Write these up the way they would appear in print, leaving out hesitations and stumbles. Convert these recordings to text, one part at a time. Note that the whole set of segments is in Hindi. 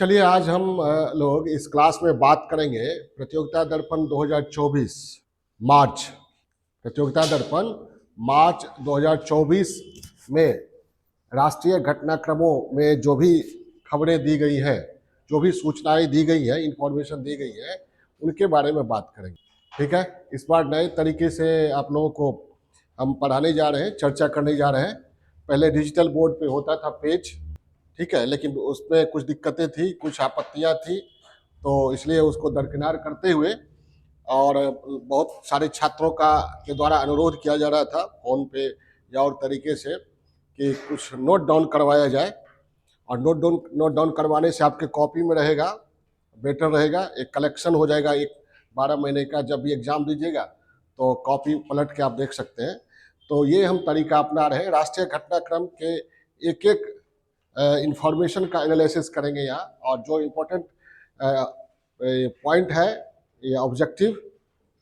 चलिए आज हम लोग इस क्लास में बात करेंगे प्रतियोगिता दर्पण 2024 मार्च प्रतियोगिता दर्पण मार्च 2024 में राष्ट्रीय घटनाक्रमों में जो भी खबरें दी गई है, जो भी सूचनाएं दी गई है, इंफॉर्मेशन दी गई है, उनके बारे में बात करेंगे। ठीक है, इस बार नए तरीके से आप लोगों को हम पढ़ाने जा रहे हैं, चर्चा करने जा रहे हैं। पहले डिजिटल बोर्ड पे होता था पेज, ठीक है, लेकिन उसमें कुछ दिक्कतें थी, कुछ आपत्तियां थी, तो इसलिए उसको दरकिनार करते हुए और बहुत सारे छात्रों का के द्वारा अनुरोध किया जा रहा था फोन पे या और तरीके से कि कुछ नोट डाउन करवाया जाए, और नोट डाउन करवाने से आपके कॉपी में रहेगा, बेटर रहेगा, एक कलेक्शन हो जाएगा। एक 12 महीने का जब भी एग्जाम दीजिएगा तो कॉपी पलट के आप देख सकते हैं। तो ये हम तरीका अपना रहे हैं। राष्ट्रीय घटनाक्रम के एक एक इंफॉर्मेशन का एनालिसिस करेंगे यहाँ, और जो इम्पोर्टेंट पॉइंट है ये ऑब्जेक्टिव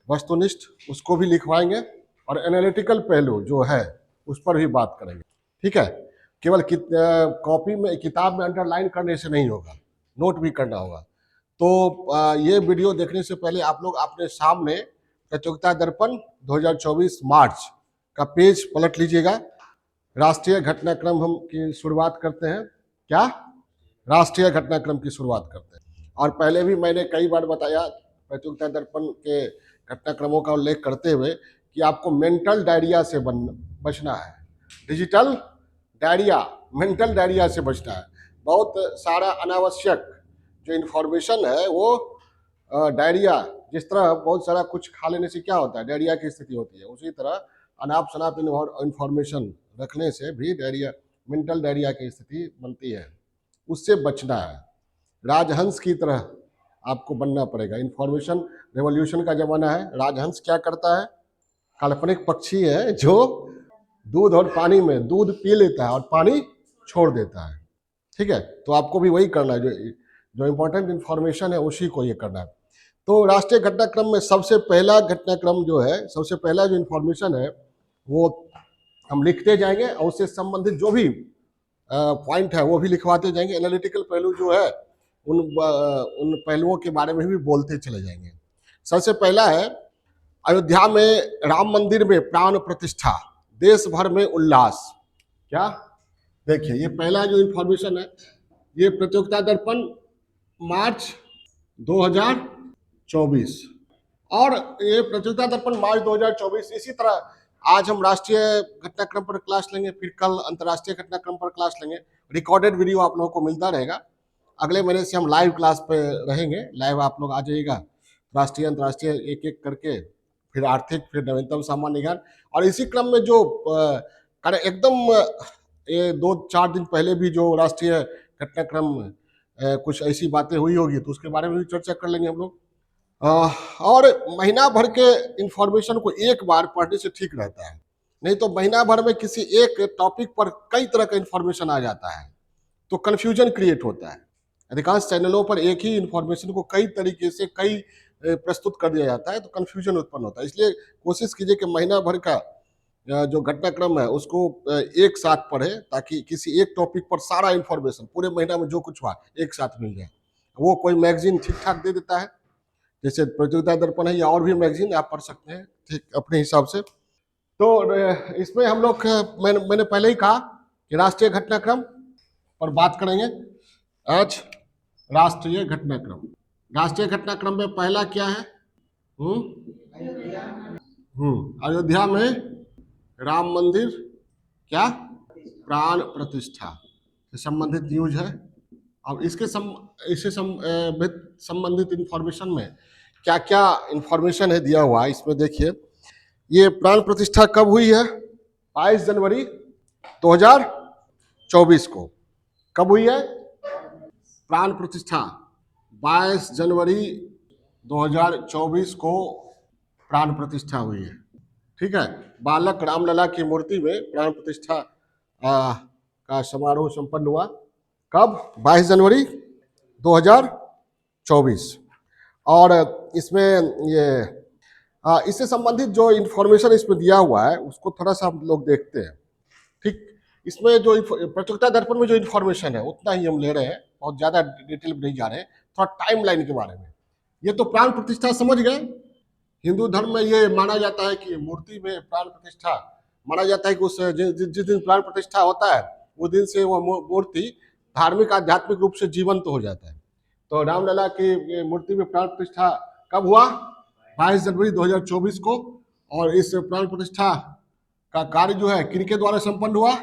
वस्तुनिष्ठ उसको भी लिखवाएंगे, और एनालिटिकल पहलू जो है उस पर भी बात करेंगे। ठीक है, केवल कॉपी में किताब में अंडरलाइन करने से नहीं होगा, नोट भी करना होगा। तो ये वीडियो देखने से पहले आप लोग अपने सामने प्रतियोगिता दर्पण 2024 मार्च का पेज पलट लीजिएगा। राष्ट्रीय घटनाक्रम हम की शुरुआत करते हैं। क्या राष्ट्रीय घटनाक्रम की शुरुआत करते हैं, और पहले भी मैंने कई बार बताया प्रतियोगिता दर्पण के घटनाक्रमों का उल्लेख करते हुए कि आपको मेंटल डायरिया से बचना है। डिजिटल डायरिया, मेंटल डायरिया से बचना है। बहुत सारा अनावश्यक जो इन्फॉर्मेशन है वो डायरिया, जिस तरह बहुत सारा कुछ खा लेने से क्या होता है, डायरिया की स्थिति होती है, उसी तरह अनाप शनाप इन्फॉर्मेशन रखने से भी डायरिया, मेंटल डायरिया की स्थिति बनती है। उससे बचना है। राजहंस की तरह आपको बनना पड़ेगा। इन्फॉर्मेशन रेवोल्यूशन का जमाना है। राजहंस क्या करता है? काल्पनिक पक्षी है जो दूध और पानी में दूध पी लेता है और पानी छोड़ देता है। ठीक है, तो आपको भी वही करना है, जो इम्पोर्टेंट इन्फॉर्मेशन है उसी को ये करना है। तो राष्ट्रीय घटनाक्रम में सबसे पहला घटनाक्रम जो है, सबसे पहला जो इन्फॉर्मेशन है वो हम लिखते जाएंगे, और उससे संबंधित जो भी पॉइंट है वो भी लिखवाते जाएंगे। एनालिटिकल पहलू जो है उन पहलुओं के बारे में भी बोलते चले जाएंगे। सबसे पहला है अयोध्या में राम मंदिर में प्राण प्रतिष्ठा, देश भर में उल्लास। क्या देखिए, ये पहला जो इन्फॉर्मेशन है, ये प्रतियोगिता दर्पण मार्च 2024, और ये प्रतियोगिता दर्पण मार्च 2024। इसी तरह आज हम राष्ट्रीय घटनाक्रम पर क्लास लेंगे, फिर कल अंतर्राष्ट्रीय घटनाक्रम पर क्लास लेंगे। रिकॉर्डेड वीडियो आप लोगों को मिलता रहेगा। अगले महीने से हम लाइव क्लास पे रहेंगे, लाइव आप लोग आ जाइएगा। राष्ट्रीय अंतर्राष्ट्रीय एक एक करके, फिर आर्थिक, फिर नवीनतम सामान्य ज्ञान। और इसी क्रम में जो एकदम ये 2-4 दिन पहले भी जो राष्ट्रीय घटनाक्रम कुछ ऐसी बातें हुई होगी तो उसके बारे में भी चर्चा कर लेंगे हम लोग। और महीना भर के इंफॉर्मेशन को एक बार पढ़ने से ठीक रहता है, नहीं तो महीना भर में किसी एक टॉपिक पर कई तरह का इंफॉर्मेशन आ जाता है तो कंफ्यूजन क्रिएट होता है। अधिकांश चैनलों पर एक ही इंफॉर्मेशन को कई तरीके से कई प्रस्तुत कर दिया जाता है, तो कंफ्यूजन उत्पन्न होता है। इसलिए कोशिश कीजिए कि महीना भर का जो घटनाक्रम है उसको एक साथ पढ़े, ताकि किसी एक टॉपिक पर सारा इंफॉर्मेशन पूरे महीना में जो कुछ हुआ एक साथ मिल जाए। वो कोई मैगजीन ठीक ठाक दे देता है, जैसे प्रतियोगिता दर्पण है, या और भी मैगजीन आप पढ़ सकते हैं ठीक अपने हिसाब से। तो इसमें हम लोग मैंने पहले ही कहा कि राष्ट्रीय घटनाक्रम पर बात करेंगे आज। राष्ट्रीय घटनाक्रम, राष्ट्रीय घटनाक्रम में पहला क्या है? अयोध्या में राम मंदिर क्या प्राण प्रतिष्ठा से संबंधित न्यूज है। अब इससे संबंधित इंफॉर्मेशन में क्या क्या इंफॉर्मेशन है दिया हुआ है, इसमें देखिए। ये प्राण प्रतिष्ठा कब हुई है? 22 जनवरी 2024 को। कब हुई है प्राण प्रतिष्ठा? 22 जनवरी 2024 को प्राण प्रतिष्ठा हुई है। ठीक है, बालक रामलला की मूर्ति में प्राण प्रतिष्ठा का समारोह संपन्न हुआ। कब? 22 जनवरी 2024। और इसमें ये इससे संबंधित जो इंफॉर्मेशन इसमें दिया हुआ है उसको थोड़ा सा हम लोग देखते हैं। ठीक, इसमें जो पत्रकारिता दर्पण में जो इन्फॉर्मेशन है उतना ही हम ले रहे हैं, बहुत ज्यादा डिटेल में नहीं जा रहे हैं, थोड़ा टाइम लाइन के बारे में। ये तो प्राण प्रतिष्ठा समझ गए। हिंदू धर्म में ये माना जाता है कि मूर्ति में प्राण प्रतिष्ठा माना जाता है कि उस जिस दिन प्राण प्रतिष्ठा होता है उस दिन से वो मूर्ति धार्मिक आध्यात्मिक रूप से जीवंत हो जाता है। तो रामलला की मूर्ति में प्राण प्रतिष्ठा कब हुआ? 22 जनवरी 2024 को। और इस प्राण प्रतिष्ठा का कार्य जो है किनके द्वारा संपन्न हुआ?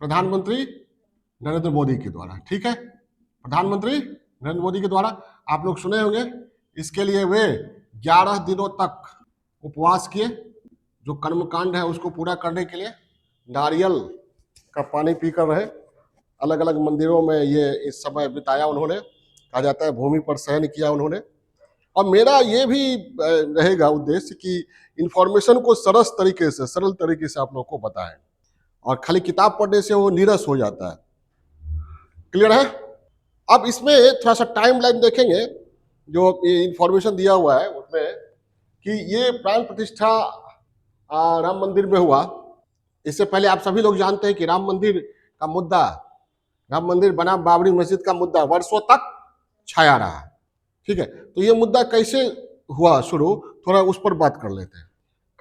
प्रधानमंत्री नरेंद्र मोदी के द्वारा। ठीक है, प्रधानमंत्री नरेंद्र मोदी के द्वारा। आप लोग सुने होंगे, इसके लिए वे 11 दिनों तक उपवास किए। जो कर्मकांड है उसको पूरा करने के लिए नारियल का पानी पीकर रहे, अलग अलग मंदिरों में ये इस समय बिताया उन्होंने, कहा जाता है भूमि पर शयन किया उन्होंने। और मेरा ये भी रहेगा उद्देश्य कि इंफॉर्मेशन को सरल तरीके से आप लोग को बताएं, और खाली किताब पढ़ने से वो नीरस हो जाता है। क्लियर है? अब इसमें थोड़ा सा टाइम लाइन देखेंगे, जो इंफॉर्मेशन दिया हुआ है उसमें कि ये प्राण प्रतिष्ठा राम मंदिर में हुआ। इससे पहले आप सभी लोग जानते हैं कि राम मंदिर बना बाबरी मस्जिद का मुद्दा वर्षों तक छाया रहा। ठीक है, तो ये मुद्दा कैसे हुआ शुरू, थोड़ा उस पर बात कर लेते हैं।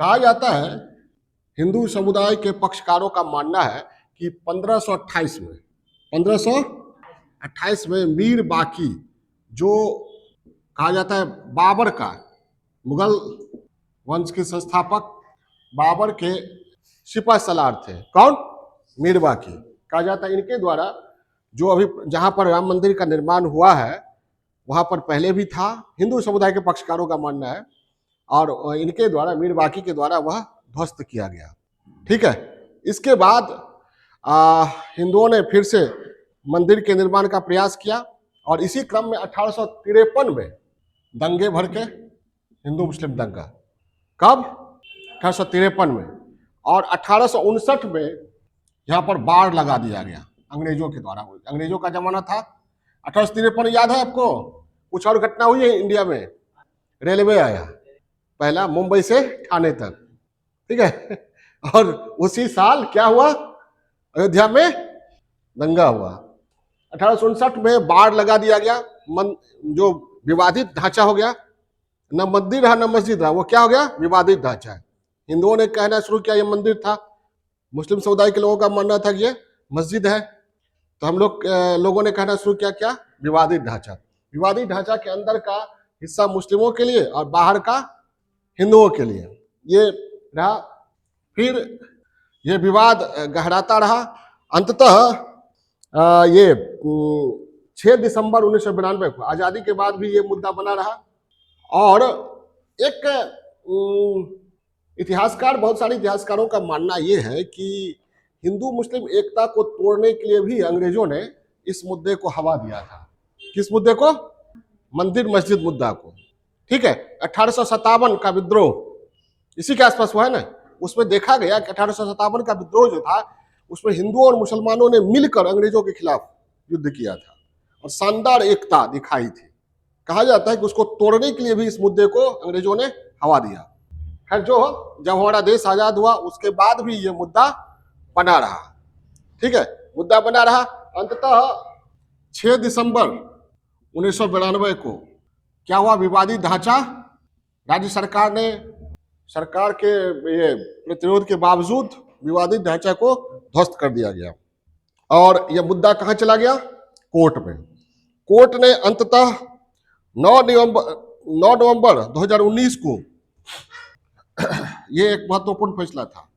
कहा जाता है, हिंदू समुदाय के पक्षकारों का मानना है कि 1528 में मीर बाकी, जो कहा जाता है बाबर का, मुगल वंश के संस्थापक बाबर के सिपह सलार थे। कौन? मीर बाकी। कहा जाता है इनके द्वारा जो अभी जहां पर राम मंदिर का निर्माण हुआ है वहां पर पहले भी था, हिंदू समुदाय के पक्षकारों का मानना है, और इनके द्वारा, मीर बाकी के द्वारा वह ध्वस्त किया गया। ठीक है, इसके बाद हिंदुओं ने फिर से मंदिर के निर्माण का प्रयास किया, और इसी क्रम में 1853 में दंगे भड़के, हिंदू मुस्लिम दंगा। कब? 1853 में। और 1859 में यहाँ पर बाढ़ लगा दिया गया अंग्रेजों के द्वारा। अंग्रेजों का जमाना था 1853, याद है आपको? कुछ और घटना हुई है इंडिया में। रेलवे आया पहला मुंबई से ठाणे तक, ठीक है, और उसी साल क्या हुआ? अयोध्या में दंगा हुआ। 1859 में बाढ़ लगा दिया गया, जो विवादित ढांचा हो गया, न मंदिर रहा न मस्जिद रहा, वो क्या हो गया? विवादित ढांचा है। हिंदुओं ने कहना शुरू किया ये मंदिर था, मुस्लिम समुदाय के लोगों का मानना था कि ये मस्जिद है, तो हम लोगों ने कहना शुरू किया क्या? विवादित ढांचा। विवादित ढांचा के अंदर का हिस्सा मुस्लिमों के लिए और बाहर का हिंदुओं के लिए ये रहा। फिर ये विवाद गहराता रहा। अंततः ये 6 दिसंबर 1992 को आजादी के बाद भी ये मुद्दा बना रहा। और एक इतिहासकार, बहुत सारे इतिहासकारों का मानना ये है कि हिंदू मुस्लिम एकता को तोड़ने के लिए भी अंग्रेजों ने इस मुद्दे को हवा दिया था। किस मुद्दे को? मंदिर मस्जिद मुद्दा को। ठीक है, 1857 का विद्रोह इसी के आसपास हुआ है ना। उसमें देखा गया कि 1857 का विद्रोह जो था उसमें हिंदुओं और मुसलमानों ने मिलकर अंग्रेजों के खिलाफ युद्ध किया था और शानदार एकता दिखाई थी। कहा जाता है कि उसको तोड़ने के लिए भी इस मुद्दे को अंग्रेजों ने हवा दिया। खैर, जो जब हमारा देश आजाद हुआ उसके बाद भी ये मुद्दा बना रहा। ठीक है, मुद्दा बना रहा। अंततः 6 दिसंबर 1992 को क्या हुआ? विवादित ढांचा, राज्य सरकार ने, सरकार के ये प्रतिरोध के बावजूद विवादित ढांचा को ध्वस्त कर दिया गया, और यह मुद्दा कहां चला गया? कोर्ट में। कोर्ट ने अंततः 9 नवंबर 2019 को ये एक महत्वपूर्ण फैसला था।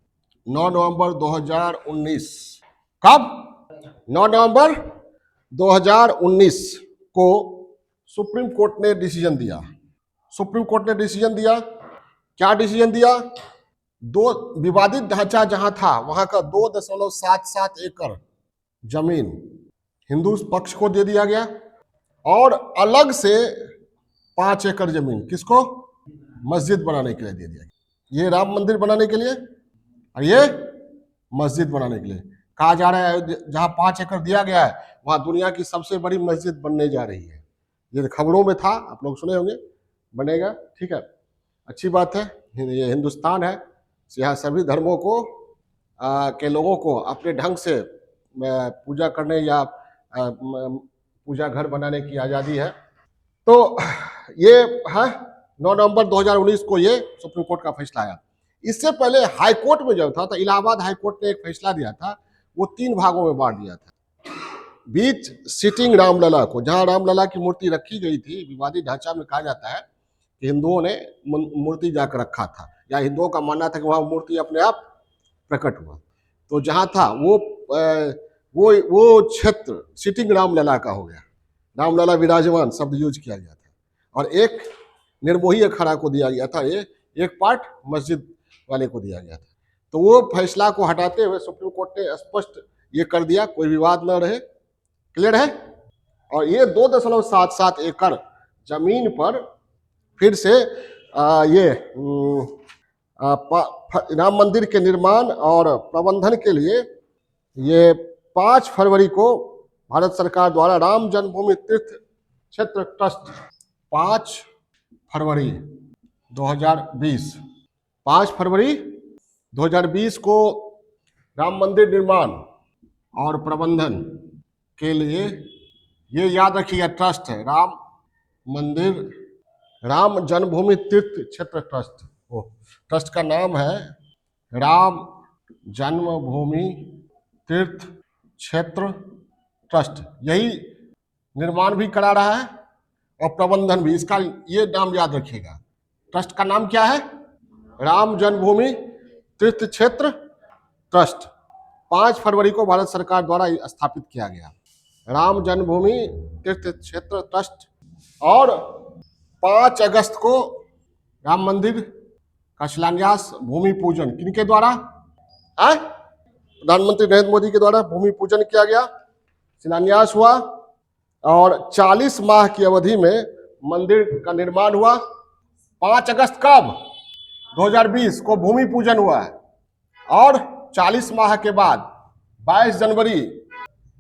9 नवंबर 2019। कब? 9 नवंबर 2019 को सुप्रीम कोर्ट ने डिसीजन दिया। सुप्रीम कोर्ट ने डिसीजन दिया। क्या डिसीजन दिया? दो विवादित ढांचा जहां था वहां का 2.77 एकड़ जमीन हिंदू पक्ष को दे दिया गया, और अलग से 5 एकड़ जमीन किसको? मस्जिद बनाने के लिए दे दिया गया। ये राम मंदिर बनाने के लिए और ये मस्जिद बनाने के लिए। कहा जा रहा है जहां 5 एकड़ दिया गया है वहां दुनिया की सबसे बड़ी मस्जिद बनने जा रही है। ये खबरों में था, आप लोग सुने होंगे, बनेगा। ठीक है, अच्छी बात है। ये हिंदुस्तान है, यहाँ सभी धर्मों को के लोगों को अपने ढंग से पूजा करने या पूजा घर बनाने की आज़ादी है। तो ये है 9 नवंबर 2019 को ये सुप्रीम कोर्ट का फैसला आया। इससे पहले हाई कोर्ट में जब था तो इलाहाबाद हाई कोर्ट ने एक फैसला दिया था, वो 3 भागों में बांट दिया था। बीच सिटिंग रामलला को, जहां रामलला की मूर्ति रखी गई थी, विवादित ढांचा में कहा जाता है कि हिंदुओं ने मूर्ति जाकर रखा था, या हिंदुओं का मानना था कि वहां मूर्ति अपने आप प्रकट हुआ। तो जहां था वो क्षेत्र सिटिंग रामलला का हो गया, रामलला विराजमान शब्द यूज किया गया था, और एक निर्मोही अखाड़ा को दिया गया था, ये एक पार्ट मस्जिद वाले को दिया गया था। तो वो फैसला को हटाते हुए सुप्रीम कोर्ट ने स्पष्ट ये कर दिया, कोई विवाद न रहे, क्लियर है। और ये 2.77 एकड़ जमीन पर फिर से ये राम मंदिर के निर्माण और प्रबंधन के लिए ये 5 फरवरी को भारत सरकार द्वारा राम जन्मभूमि तीर्थ क्षेत्र ट्रस्ट 5 फरवरी 2020 5 फरवरी 2020 को राम मंदिर निर्माण और प्रबंधन के लिए, ये याद रखिएगा, ट्रस्ट है राम मंदिर, राम जन्मभूमि तीर्थ क्षेत्र ट्रस्ट। ट्रस्ट का नाम है राम जन्मभूमि तीर्थ क्षेत्र ट्रस्ट। यही निर्माण भी करा रहा है और प्रबंधन भी, इसका ये नाम याद रखिएगा। ट्रस्ट का नाम क्या है? राम जन्मभूमि तीर्थ क्षेत्र ट्रस्ट। 5 फरवरी को भारत सरकार द्वारा स्थापित किया गया राम जन्मभूमि तीर्थ क्षेत्र ट्रस्ट। और 5 अगस्त को राम मंदिर का शिलान्यास, भूमि पूजन किनके द्वारा? प्रधानमंत्री नरेंद्र मोदी के द्वारा भूमि पूजन किया गया, शिलान्यास हुआ, और 40 माह की अवधि में मंदिर का निर्माण हुआ। 5 अगस्त कब? 2020 को भूमि पूजन हुआ है, और 40 माह के बाद 22 जनवरी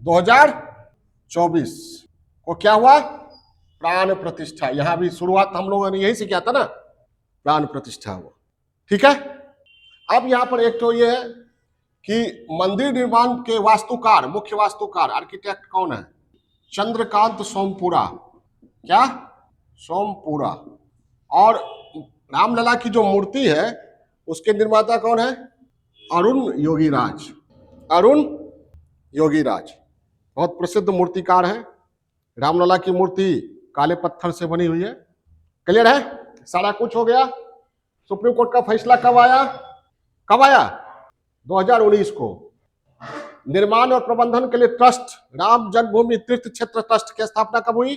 2024 को क्या हुआ? प्राण प्रतिष्ठा। यहां भी शुरुआत हम लोगों ने यही से किया था ना, प्राण प्रतिष्ठा हुआ। ठीक है। अब यहां पर एक तो ये है कि मंदिर निर्माण के वास्तुकार, मुख्य वास्तुकार, आर्किटेक्ट कौन है? चंद्रकांत सोमपुरा। क्या? सोमपुरा। और रामलला की जो मूर्ति है उसके निर्माता कौन है? अरुण योगीराज। अरुण योगीराज बहुत प्रसिद्ध मूर्तिकार है। रामलला की मूर्ति काले पत्थर से बनी हुई है। क्लियर है? सारा कुछ हो गया। सुप्रीम कोर्ट का फैसला कब आया? कब आया? 2019 को। निर्माण और प्रबंधन के लिए ट्रस्ट राम जन्मभूमि तीर्थ क्षेत्र ट्रस्ट की स्थापना कब हुई?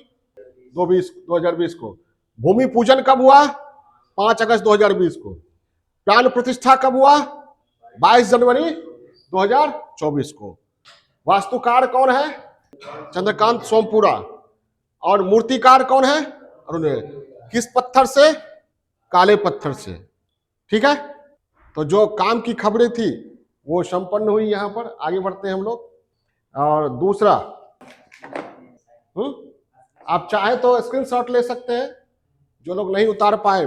2020 को। भूमि पूजन कब हुआ? 5 अगस्त 2020 को। प्राण प्रतिष्ठा कब हुआ? 22 जनवरी 2024 को। वास्तुकार कौन है? चंद्रकांत सोमपुरा। और मूर्तिकार कौन है? अरुण। किस पत्थर से? काले पत्थर से। ठीक है। तो जो काम की खबरें थी वो संपन्न हुई। यहां पर आगे बढ़ते हैं हम लोग। और दूसरा, आप चाहे तो स्क्रीनशॉट ले सकते हैं, जो लोग नहीं उतार पाए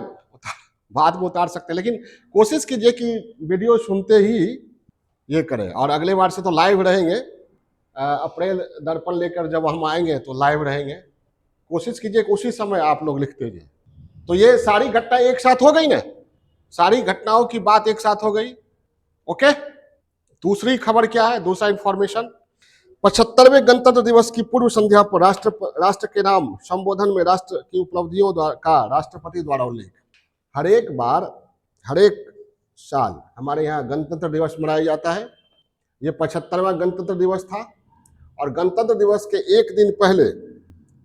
बाद में उतार सकते हैं, लेकिन कोशिश कीजिए कि वीडियो सुनते ही ये करें। और अगले बार से तो लाइव रहेंगे, अप्रैल दर्पण लेकर जब हम आएंगे तो लाइव रहेंगे। कोशिश कीजिए कि उसी समय आप लोग लिखते जाइए। तो ये सारी घटना एक साथ हो गई ना, सारी घटनाओं की बात एक साथ हो गई। ओके। दूसरी खबर क्या है? दूसरा इंफॉर्मेशन, 75वें गणतंत्र दिवस की पूर्व संध्या पर राष्ट्र के नाम संबोधन में राष्ट्र की उपलब्धियों का राष्ट्रपति द्वारा उल्लेख। हर एक साल हमारे यहाँ गणतंत्र दिवस मनाया जाता है। ये 75वां गणतंत्र दिवस था, और गणतंत्र दिवस के एक दिन पहले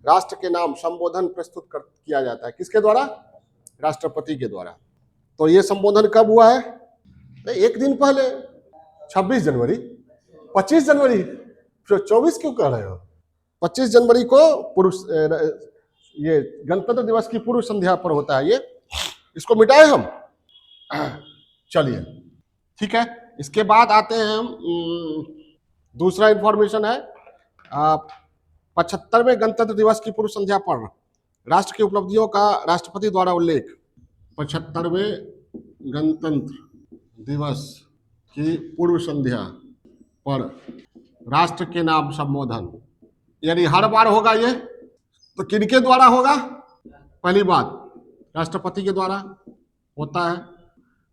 राष्ट्र के नाम संबोधन प्रस्तुत किया जाता है। किसके द्वारा? राष्ट्रपति के द्वारा। तो ये संबोधन कब हुआ है? एक दिन पहले, 26 जनवरी। 25 जनवरी 24 क्यों कह रहे हो? 25 जनवरी को ये गणतंत्र दिवस की पूर्व संध्या पर होता है। ये इसको मिटाए हम। चलिए ठीक है। इसके बाद आते हैं हम, दूसरा इंफॉर्मेशन है 75वें गणतंत्र दिवस की पूर्व संध्या पर राष्ट्र की उपलब्धियों का राष्ट्रपति द्वारा उल्लेख। 75वें गणतंत्र दिवस कि पूर्व संध्या पर राष्ट्र के नाम संबोधन, यानी हर बार होगा ये, तो किनके द्वारा होगा? पहली बात राष्ट्रपति के द्वारा होता है।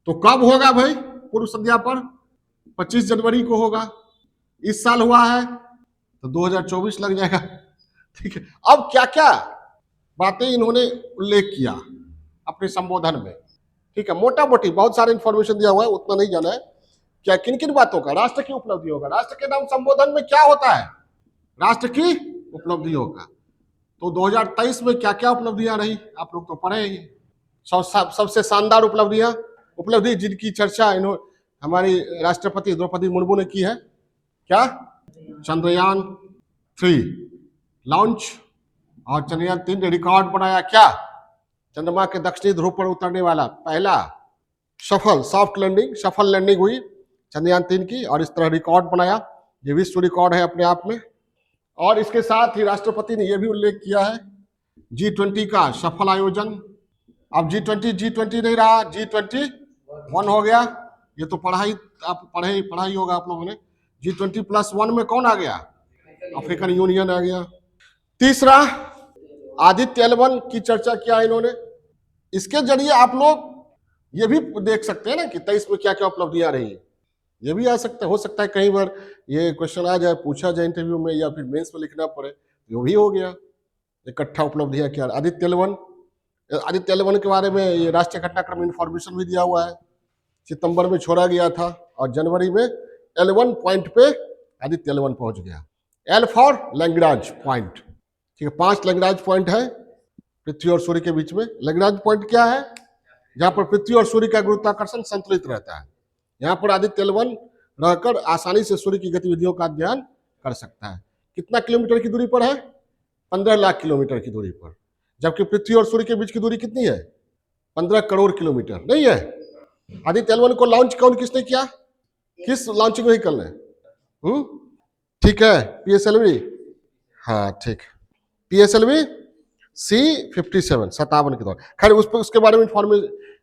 तो कब होगा भाई पूर्व संध्या पर? 25 जनवरी को होगा। इस साल हुआ है तो 2024 लग जाएगा। ठीक है, अब क्या क्या बातें इन्होंने उल्लेख किया अपने संबोधन में। ठीक है, मोटा मोटी बहुत सारे इंफॉर्मेशन दिया हुआ है, उतना नहीं जाना है। क्या किन किन बातों का? राष्ट्र की उपलब्धि होगा। राष्ट्र के नाम संबोधन में क्या होता है? राष्ट्र की उपलब्धि होगा। तो 2023 में क्या क्या उपलब्धियां रही आप लोग तो पढ़े ही। सबसे शानदार उपलब्धि जिनकी चर्चा हमारी राष्ट्रपति द्रौपदी मुर्मू ने की है, क्या? चंद्रयान 3 लॉन्च, और चंद्रयान 3 ने रिकॉर्ड बनाया। क्या? चंद्रमा के दक्षिणी ध्रुव पर उतरने वाला पहला सफल लैंडिंग हुई चंद्रयान 3 की, और इस तरह रिकॉर्ड बनाया। ये विश्व रिकॉर्ड है अपने आप में। और इसके साथ ही राष्ट्रपति ने यह भी उल्लेख किया है G20 का सफल आयोजन। अब G20 नहीं रहा, G21 हो गया। ये तो पढ़ा ही होगा आप लोगों ने। G20+1 में कौन आ गया? अफ्रीकन यूनियन आ गया। तीसरा, आदित्य L1 की चर्चा किया इन्होंने। इसके जरिए आप लोग ये भी देख सकते हैं ना कि 23 में क्या क्या उपलब्धियां रही। ये भी हो सकता है कई बार ये क्वेश्चन आ जाए, पूछा जाए इंटरव्यू में, या फिर मेंस में लिखना पड़े, जो भी हो गया। इकट्ठा उपलब्धियां क्या? आदित्य L1 के बारे में ये राष्ट्रीय घटनाक्रम इंफॉर्मेशन भी दिया हुआ है। सितंबर में छोड़ा गया था और जनवरी में L1 पॉइंट पे आदित्य L1 पहुंच गया। L for Lagrange point. ठीक है, 5 लैग्रांज पॉइंट है पृथ्वी और सूर्य के बीच में। लैग्रांज पॉइंट क्या है? जहां पर पृथ्वी और सूर्य का गुरुत्वाकर्षण संतुलित रहता है। यहाँ पर आदित्य L1 रहकर आसानी से सूर्य की गतिविधियों का अध्ययन कर सकता है। कितना किलोमीटर की दूरी पर है? 15 लाख किलोमीटर की दूरी पर। जबकि पृथ्वी और सूर्य के बीच की दूरी कितनी है? 15 करोड़ किलोमीटर नहीं है। आदित्य L1 को लॉन्च किसने किया? किस लॉन्चिंग व्हीकल ने? ठीक है, PSLV। हाँ ठीक, PSLV C57 57 के दौरान। खैर उसके बारे में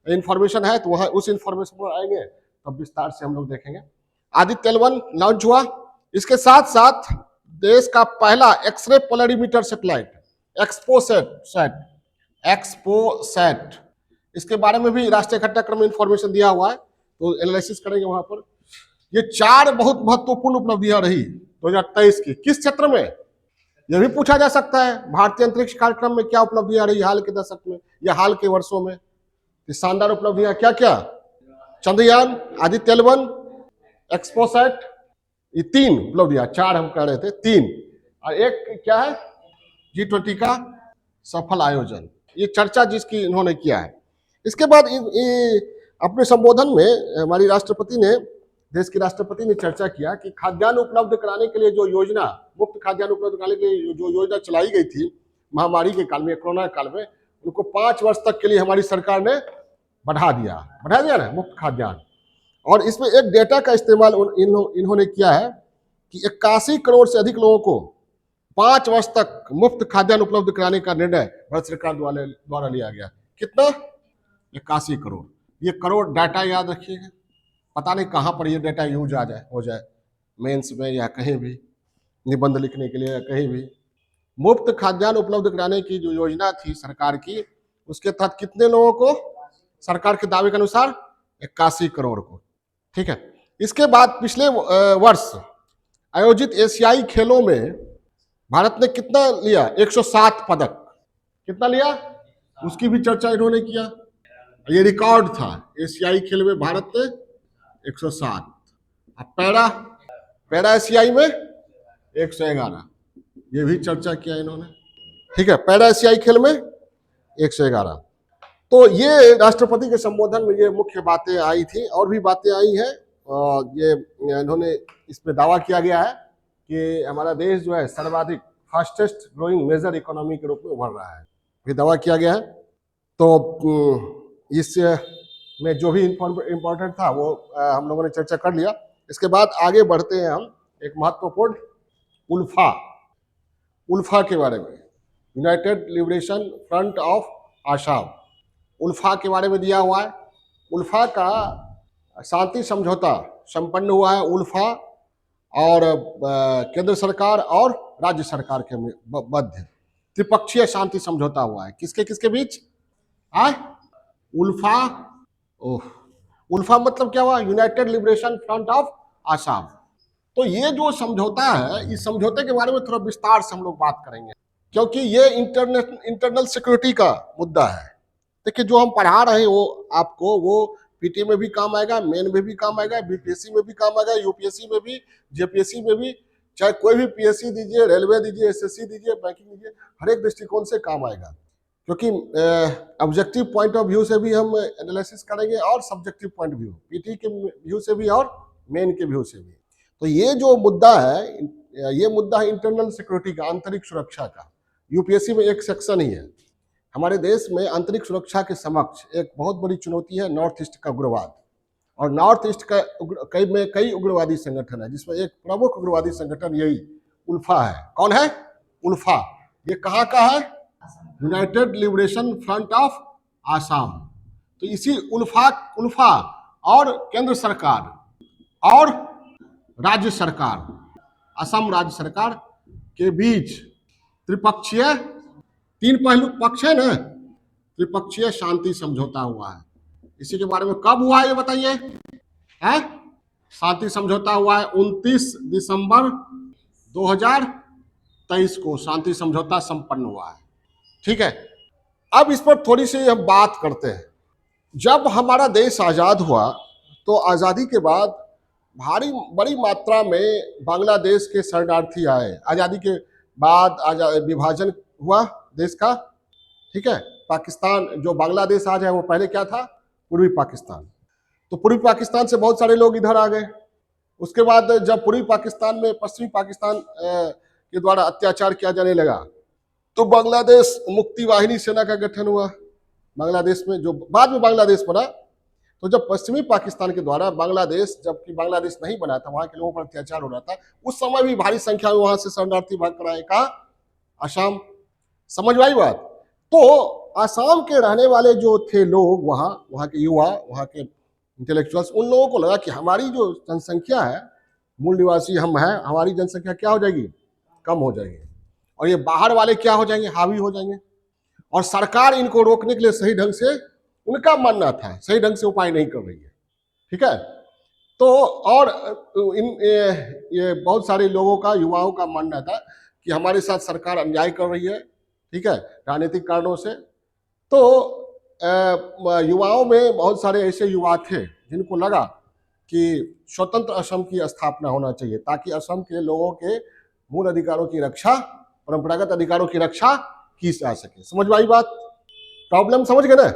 इंफॉर्मेशन है, तो वह उस इंफॉर्मेशन पर आएंगे तब विस्तार से हम लोग देखेंगे। आदित्य L1 लॉन्च हुआ। इसके साथ साथ देश का पहला एक्सरे पोलरीमीटर सैटेलाइट एक्सपोसैट, इसके बारे में भी राष्ट्रीय घटनाक्रम में इंफॉर्मेशन दिया हुआ है, तो एनालिसिस करेंगे वहां पर। ये 4 बहुत महत्वपूर्ण उपलब्धियां रही 2023 की। किस क्षेत्र में? यह भी पूछा जा सकता है, भारतीय अंतरिक्ष कार्यक्रम में क्या उपलब्धियां रही हाल के दशक में या हाल के वर्षों में? शानदार उपलब्धियां क्या क्या? चंद्रयान, आदित्य L1, एक्सपोसैट, ये 3 उपलब्धियां। 4 हम कह रहे थे, 3। और एक क्या है? G20 का सफल आयोजन। ये चर्चा जिसकी इन्होंने किया है। इसके बाद अपने संबोधन में हमारी देश की राष्ट्रपति ने चर्चा किया कि खाद्यान्न उपलब्ध कराने के लिए जो योजना, मुफ्त खाद्यान्न उपलब्ध कराने के लिए जो योजना चलाई गई थी महामारी के काल में, कोरोना काल में, उनको 5 वर्ष तक के लिए हमारी सरकार ने बढ़ा दिया ना मुफ्त खाद्यान्न। और इसमें एक डेटा का इस्तेमाल इन्होंने किया है कि 81 करोड़ से अधिक लोगों को 5 वर्ष तक मुफ्त खाद्यान्न उपलब्ध कराने का निर्णय भारत सरकार द्वारा लिया गया। कितना? 81 करोड़। ये करोड़ डाटा याद रखिएगा, पता नहीं कहाँ पर ये डाटा यूज हो जाए मेंस में या कहीं भी, निबंध लिखने के लिए या कहीं भी। मुफ्त खाद्यान्न उपलब्ध कराने की जो योजना थी सरकार की, उसके तहत कितने लोगों को? सरकार के दावे के अनुसार 81 करोड़ को। ठीक है, इसके बाद पिछले वर्ष आयोजित एशियाई खेलों में भारत ने कितना लिया? 107 पदक। कितना लिया? उसकी भी चर्चा इन्होंने किया। ये रिकॉर्ड था, एशियाई खेल में भारत ने 107। अब पैरा एशियाई में 111, ये भी चर्चा किया इन्होंने। ठीक है, पैरा एशियाई खेल में 111। तो ये राष्ट्रपति के संबोधन में ये मुख्य बातें आई थी। और भी बातें आई हैं, ये इन्होंने इसमें दावा किया गया है कि हमारा देश जो है सर्वाधिक फास्टेस्ट ग्रोइंग मेजर इकोनॉमी के रूप में उभर रहा है, ये दावा किया गया है। तो इस में जो भी इम्पोर्टेंट था वो हम लोगों ने चर्चा कर लिया। इसके बाद आगे बढ़ते हैं हम एक महत्वपूर्ण उल्फा के बारे में, United Liberation Front of Assam. ULFA के बारे में दिया हुआ है। उल्फा का शांति समझौता संपन्न हुआ है उल्फा और केंद्र सरकार और राज्य सरकार के मध्य त्रिपक्षीय शांति समझौता हुआ है। किसके किसके बीच? उल्फा, ओह, उल्फा मतलब क्या हुआ? United Liberation Front of Assam. तो ये जो समझौता है, इस समझौते के बारे में थोड़ा विस्तार से हम लोग बात करेंगे, क्योंकि ये इंटरनल सिक्योरिटी का मुद्दा है। देखिए, जो हम पढ़ा रहे हैं वो आपको वो पीटी में भी काम आएगा, मेन में भी काम आएगा, बीपीएससी में भी काम आएगा, यूपीएससी में भी, जेपीएससी में भी, चाहे कोई भी पीएससी दीजिए, रेलवे दीजिए, एसएससी दीजिए, बैंकिंग दीजिए, हर एक दृष्टिकोण से काम आएगा। क्योंकि ऑब्जेक्टिव पॉइंट ऑफ व्यू से भी हम एनालिसिस करेंगे और सब्जेक्टिव पॉइंट व्यू, पीटी के व्यू से भी और मेन के व्यू से भी। तो ये जो मुद्दा है, ये मुद्दा है इंटरनल सिक्योरिटी का, आंतरिक सुरक्षा का। यूपीएससी में एक सेक्शन ही है। हमारे देश में आंतरिक सुरक्षा के समक्ष एक बहुत बड़ी चुनौती है नॉर्थ ईस्ट का उग्रवाद। और नॉर्थ ईस्ट का कई उग्रवादी संगठन है, जिसमें एक प्रमुख उग्रवादी संगठन यही उल्फा है। कौन है? उल्फा। ये कहाँ का है? United Liberation Front of Assam. तो इसी उल्फा और केंद्र सरकार और राज्य सरकार, असम राज्य सरकार के बीच त्रिपक्षीय, तीन पहलू पक्ष है ना, त्रिपक्षीय शांति समझौता हुआ है। इसी के बारे में कब हुआ ये बताइए? है शांति समझौता हुआ है 29 दिसंबर 2023 को शांति समझौता संपन्न हुआ है। ठीक है, अब इस पर थोड़ी सी हम बात करते हैं। जब हमारा देश आजाद हुआ तो आजादी के बाद बड़ी मात्रा में बांग्लादेश के शरणार्थी आए। आजादी के बाद विभाजन हुआ देश का, ठीक है। पाकिस्तान, जो बांग्लादेश आज है, वो पहले क्या था? पूर्वी पाकिस्तान। तो पूर्वी पाकिस्तान से बहुत सारे लोग इधर आ गए। उसके बाद जब पूर्वी पाकिस्तान में पश्चिमी पाकिस्तान के द्वारा अत्याचार किया जाने लगा, तो बांग्लादेश मुक्ति वाहिनी सेना का गठन हुआ बांग्लादेश में, जो बाद में बांग्लादेश बना। तो जब पश्चिमी पाकिस्तान के द्वारा बांग्लादेश, जबकि बांग्लादेश नहीं बना था, वहां के लोगों पर अत्याचार हो रहा था, उस समय भी भारी संख्या में वहां से शरणार्थी भाग कर आए। कहा? आसाम। समझ में आई बात? तो आसाम के रहने वाले जो थे लोग, वहाँ के युवा, वहाँ के इंटेलेक्चुअल्स, उन लोगों को लगा कि हमारी जो जनसंख्या है, मूल निवासी हम हैं, हमारी जनसंख्या क्या हो जाएगी? कम हो जाएगी, और ये बाहर वाले क्या हो जाएंगे? हावी हो जाएंगे। और सरकार इनको रोकने के लिए सही ढंग से, उनका मानना था, सही ढंग से उपाय नहीं कर रही है। ठीक है। तो और ये बहुत सारे लोगों का, युवाओं का मानना था कि हमारे साथ सरकार अन्याय कर रही है, ठीक है, राजनीतिक कारणों से। तो युवाओं में बहुत सारे ऐसे युवा थे जिनको लगा कि स्वतंत्र असम की स्थापना होना चाहिए, ताकि असम के लोगों के मूल अधिकारों की रक्षा, परंपरागत अधिकारों की रक्षा की जा सके। समझ में आई बात? प्रॉब्लम समझ गए ना?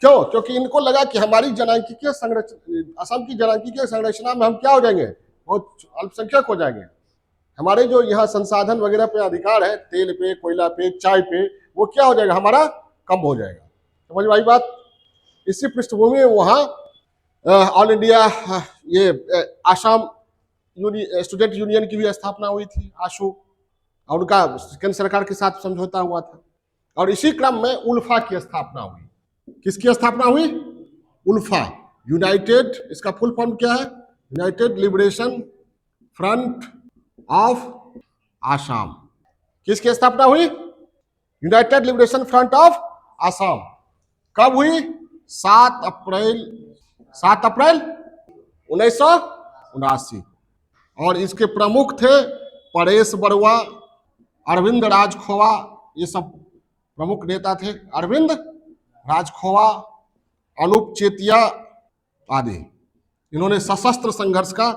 क्यों? क्योंकि इनको लगा कि हमारी जनांकीय संरचना, असम की जनांकीय संरचना में हम क्या हो जाएंगे? बहुत अल्पसंख्यक हो जाएंगे। हमारे जो यहाँ संसाधन वगैरह पे अधिकार है, तेल पे, कोयला पे, चाय पे, वो क्या हो जाएगा? हमारा कम हो जाएगा। समझ में आई बात? इसी पृष्ठभूमि में वहाँ ऑल इंडिया ये आसाम स्टूडेंट यूनियन की भी स्थापना हुई थी, आशू, और उनका केंद्र सरकार के साथ समझौता हुआ था। और इसी क्रम में उल्फा की स्थापना हुई। किसकी स्थापना हुई? उल्फा, यूनाइटेड, इसका फुल फॉर्म क्या है? United Liberation Front of Assam. किसकी स्थापना हुई? United Liberation Front of Assam. कब हुई? 7 अप्रैल 1979। और इसके प्रमुख थे परेश बरुआ, अरविंद राजखोवा, ये सब प्रमुख नेता थे। अरविंद राजखोवा, अनूप चेतिया आदि। इन्होंने सशस्त्र संघर्ष का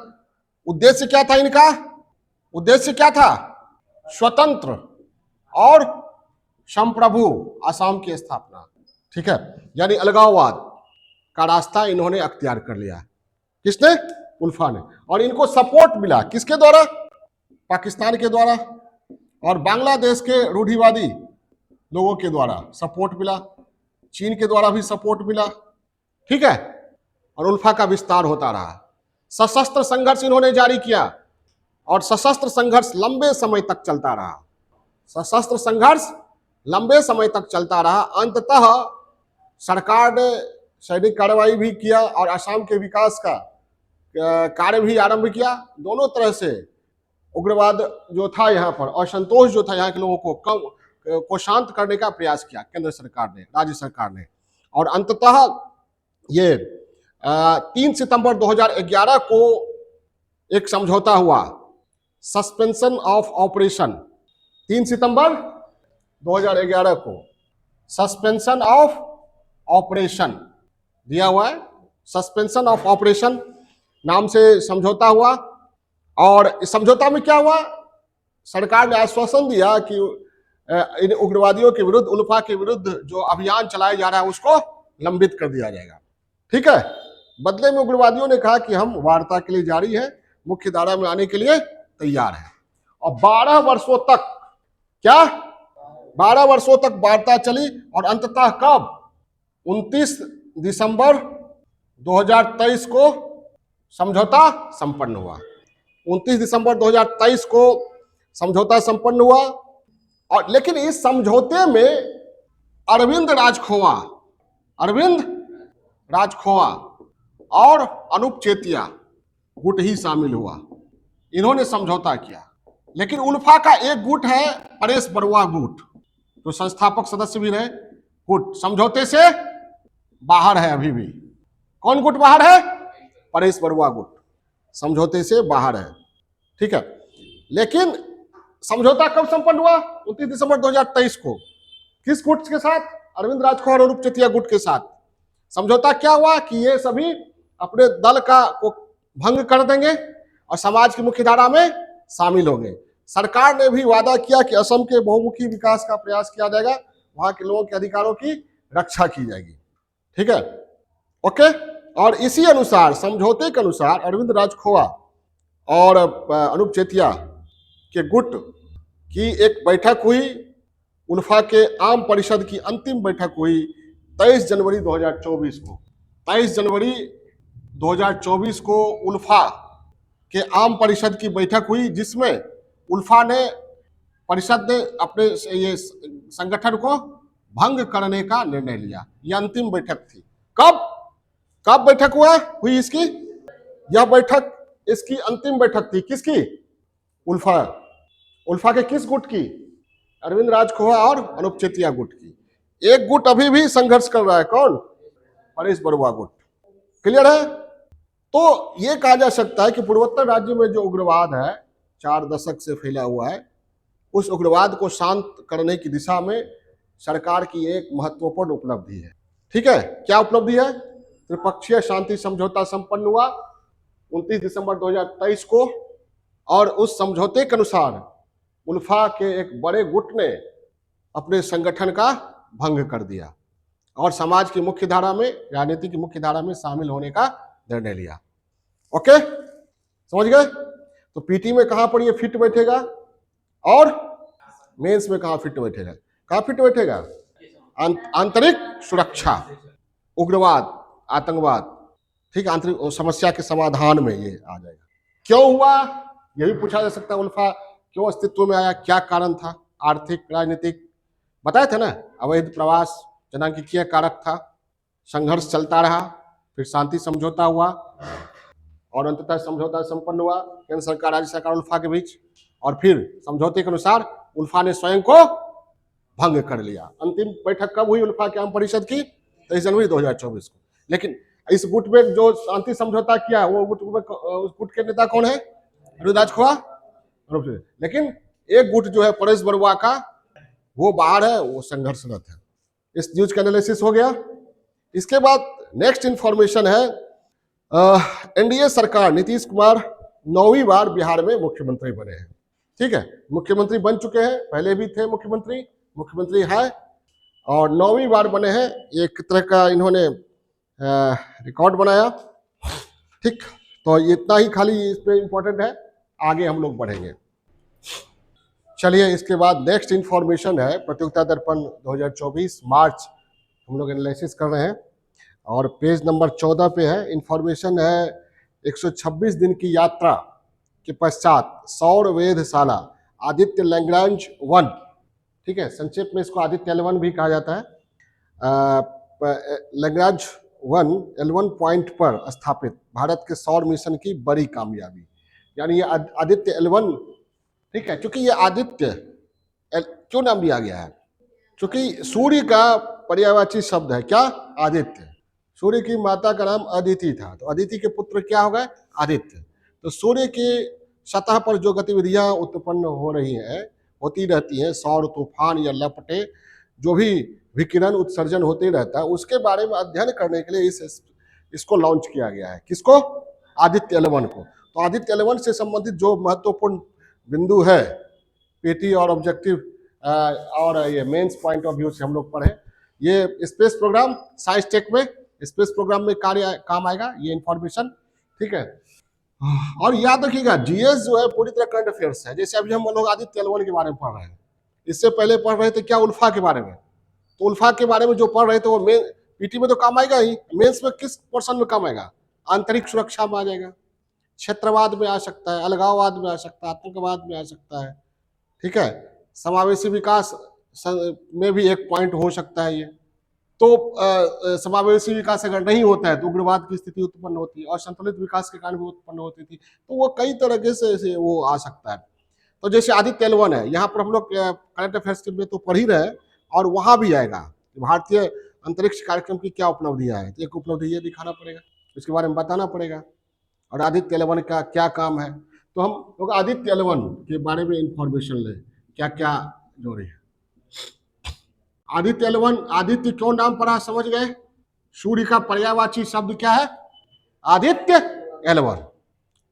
उद्देश्य क्या था? इनका उद्देश्य क्या था? स्वतंत्र और संप्रभु आसाम की स्थापना। ठीक है, यानी अलगाववाद का रास्ता इन्होंने अख्तियार कर लिया। किसने? उल्फा ने। और इनको सपोर्ट मिला किसके द्वारा? पाकिस्तान के द्वारा और बांग्लादेश के रूढ़िवादी लोगों के द्वारा सपोर्ट मिला, चीन के द्वारा भी सपोर्ट मिला। ठीक है, और उल्फा का विस्तार होता रहा। सशस्त्र संघर्ष इन्होंने जारी किया और सशस्त्र संघर्ष लंबे समय तक चलता रहा। सशस्त्र संघर्ष लंबे समय तक चलता रहा। अंततः सरकार ने सैनिक कार्रवाई भी किया और असम के विकास का कार्य भी आरंभ किया। दोनों तरह से उग्रवाद जो था यहाँ पर, असंतोष जो था यहाँ के लोगों को शांत करने का प्रयास किया केंद्र सरकार ने, राज्य सरकार ने। और अंततः ये 3 सितंबर 2011 को एक समझौता हुआ, सस्पेंशन ऑफ ऑपरेशन। 3 सितंबर 2011 को सस्पेंशन ऑफ ऑपरेशन दिया हुआ है, सस्पेंशन ऑफ ऑपरेशन नाम से समझौता हुआ। और इस समझौता में क्या हुआ, सरकार ने आश्वासन दिया कि इन उग्रवादियों के विरुद्ध, उल्फा के विरुद्ध जो अभियान चलाया जा रहा है उसको लंबित कर दिया जाएगा। ठीक है, बदले में उग्रवादियों ने कहा कि हम वार्ता के लिए जारी है, मुख्य धारा में आने के लिए तैयार है। और 12 वर्षों तक, क्या 12 वर्षों तक वार्ता चली। और अंततः कब, 29 दिसंबर 2023 को समझौता संपन्न हुआ। 29 दिसंबर 2023 को समझौता संपन्न हुआ। और लेकिन इस समझौते में अरविंद राजखोवा और अनूप चेतिया गुट ही शामिल हुआ। इन्होंने समझौता किया। लेकिन उल्फा का एक गुट है, परेश बरुआ गुट, जो संस्थापक सदस्य भी रहे, गुट समझौते से बाहर है अभी भी। कौन गुट बाहर है? परेश बरुआ गुट समझौते से बाहर है। ठीक है, लेकिन समझौता कब संपन्न हुआ? 29 दिसंबर 2023 को। किस गुट के साथ? अरविंद राजखोवा और अनूप चेतिया गुट के साथ। समझौता क्या हुआ कि ये सभी अपने दल को भंग कर देंगे और समाज की मुख्य धारा में शामिल होंगे। सरकार ने भी वादा किया कि असम के बहुमुखी विकास का प्रयास किया जाएगा, वहां के लोगों के अधिकारों की रक्षा की जाएगी। ठीक है, ओके। और इसी अनुसार, समझौते के अनुसार, अरविंद राजखोवा और अनूप चेतिया के गुट की एक बैठक हुई। उल्फा के आम परिषद की अंतिम बैठक हुई 23 जनवरी 2024 को। 23 जनवरी 2024 को उल्फा के आम परिषद की बैठक हुई, जिसमें उल्फा ने, परिषद ने अपने ये संगठन को भंग करने का निर्णय लिया। यह अंतिम बैठक थी। कब बैठक हुई इसकी? यह बैठक इसकी अंतिम बैठक थी। किसकी? उल्फा के किस गुट की? अरविंद राजखोवा और अनूप चेतिया गुट की। एक गुट अभी भी संघर्ष कर रहा है, कौन? परेश बरुआ गुट। क्लियर है? तो ये कहा जा सकता है कि पूर्वोत्तर राज्य में जो उग्रवाद है 4 दशक से फैला हुआ है, उस उग्रवाद को शांत करने की दिशा में सरकार की एक महत्वपूर्ण उपलब्धि है। ठीक है, क्या उपलब्धि है? त्रिपक्षीय शांति समझौता संपन्न हुआ 29 दिसंबर 2023 को। और उस समझौते के अनुसार उल्फा के एक बड़े गुट ने अपने संगठन का भंग कर दिया और समाज की मुख्य धारा में, राजनीति की मुख्य धारा में शामिल होने का निर्णय लिया। ओके, समझ गए? तो पीटी में कहां पर ये फिट बैठेगा और मेंस में कहां फिट बैठेगा? कहां फिट बैठेगा? आंतरिक सुरक्षा, उग्रवाद, आतंकवाद, ठीक, आंतरिक समस्या के समाधान में ये आ जाएगा। क्यों हुआ यह भी पूछा जा सकता है। उल्फा क्यों अस्तित्व में आया, क्या कारण था? आर्थिक, राजनीतिक, बताए थे ना, अवैध प्रवास जनांकीय कारक था। संघर्ष चलता रहा, फिर शांति समझौता हुआ और अंततः समझौता संपन्न हुआ केंद्र सरकार, राज्य सरकार, उल्फा के बीच। और फिर समझौते के अनुसार उल्फा ने स्वयं को भंग कर लिया। अंतिम बैठक कब हुई उल्फा के आम परिषद की? 23 जनवरी 2024 को। लेकिन इस गुट में जो शांति समझौता किया, वो गुट के नेता कौन है? अरविंद राजखोवा। लेकिन एक गुट जो है परेश बरुआ का, वो बाहर है, वो संघर्षरत है। इस न्यूज का एनालिसिस हो गया। इसके बाद नेक्स्ट इंफॉर्मेशन है, एनडीए सरकार, नीतीश कुमार 9वीं बार बिहार में मुख्यमंत्री बने हैं। ठीक है, मुख्यमंत्री बन चुके हैं, पहले भी थे मुख्यमंत्री है और 9वीं बार बने हैं। एक तरह का इन्होंने रिकॉर्ड बनाया। ठीक, तो इतना ही खाली इस पे इंपॉर्टेंट है, आगे हम लोग बढ़ेंगे। चलिए, इसके बाद नेक्स्ट इंफॉर्मेशन है प्रतियोगिता दर्पण 2024 मार्च, हम लोग एनालिसिस कर रहे हैं और पेज नंबर 14 पे है। इंफॉर्मेशन है 126 दिन की यात्रा के पश्चात सौर वेधशाला आदित्य लैग्रांज 1, ठीक है, संक्षेप में इसको आदित्य L1 भी कहा जाता है, लैग्रांज L1 पॉइंट पर स्थापित भारत के सौर मिशन की बड़ी कामयाबी। यानी ये आदित्य L1, ठीक है, क्योंकि ये आदित्य क्यों नाम दिया गया है? क्योंकि सूर्य का पर्यायवाची शब्द है क्या? आदित्य। सूर्य की माता का नाम अदिति था, तो अदिति के पुत्र क्या हो गए? आदित्य। तो सूर्य की सतह पर जो गतिविधियां उत्पन्न हो रही हैं, होती रहती हैं, सौर तूफान या लपटे, जो भी विकिरण उत्सर्जन होते रहता है, उसके बारे में अध्ययन करने के लिए इसको लॉन्च किया गया है। किसको? आदित्य L1 को। तो आदित्य L1 से संबंधित जो महत्वपूर्ण बिंदु है, पीटी और ऑब्जेक्टिव और ये मेंस पॉइंट ऑफ व्यू से हम लोग पढ़े। ये स्पेस प्रोग्राम, साइंस टेक में स्पेस प्रोग्राम में काम आएगा ये इंफॉर्मेशन, ठीक है। और याद रखिएगा, जीएस जो है पूरी तरह करंट अफेयर्स है। जैसे अभी हम लोग आदित्य L1 के बारे में पढ़ रहे हैं, इससे पहले पढ़ रहे थे क्या? उल्फा के बारे में। तो उल्फा के बारे में जो पढ़ रहे थे वो पीटी में तो काम आएगा ही, मेंस में किस पोर्शन में काम आएगा? आंतरिक सुरक्षा में आ जाएगा, क्षेत्रवाद में आ सकता है, अलगाववाद में आ सकता है, आतंकवाद में आ सकता है, ठीक है। समावेशी विकास में भी एक पॉइंट हो सकता है ये। तो समावेशी विकास अगर नहीं होता है तो उग्रवाद की स्थिति उत्पन्न होती है, और संतुलित विकास के कारण भी उत्पन्न होती थी। तो वो कई तरह से वो आ सकता है। तो जैसे आदित्य L1 है, यहाँ पर हम लोग करंट अफेयर्स में तो पढ़ ही रहे, और वहां भी आएगा भारतीय अंतरिक्ष कार्यक्रम की क्या उपलब्धियां है। तो एक उपलब्धि ये दिखाना पड़ेगा, इसके बारे में बताना पड़ेगा, और आदित्य L1 का क्या काम है। तो हम लोग आदित्य L1 के बारे में इंफॉर्मेशन लें, क्या क्या जो रही है। आदित्य L1, आदित्य क्यों नाम पड़ा समझ गए? सूर्य का पर्यायवाची शब्द क्या है? आदित्य L1,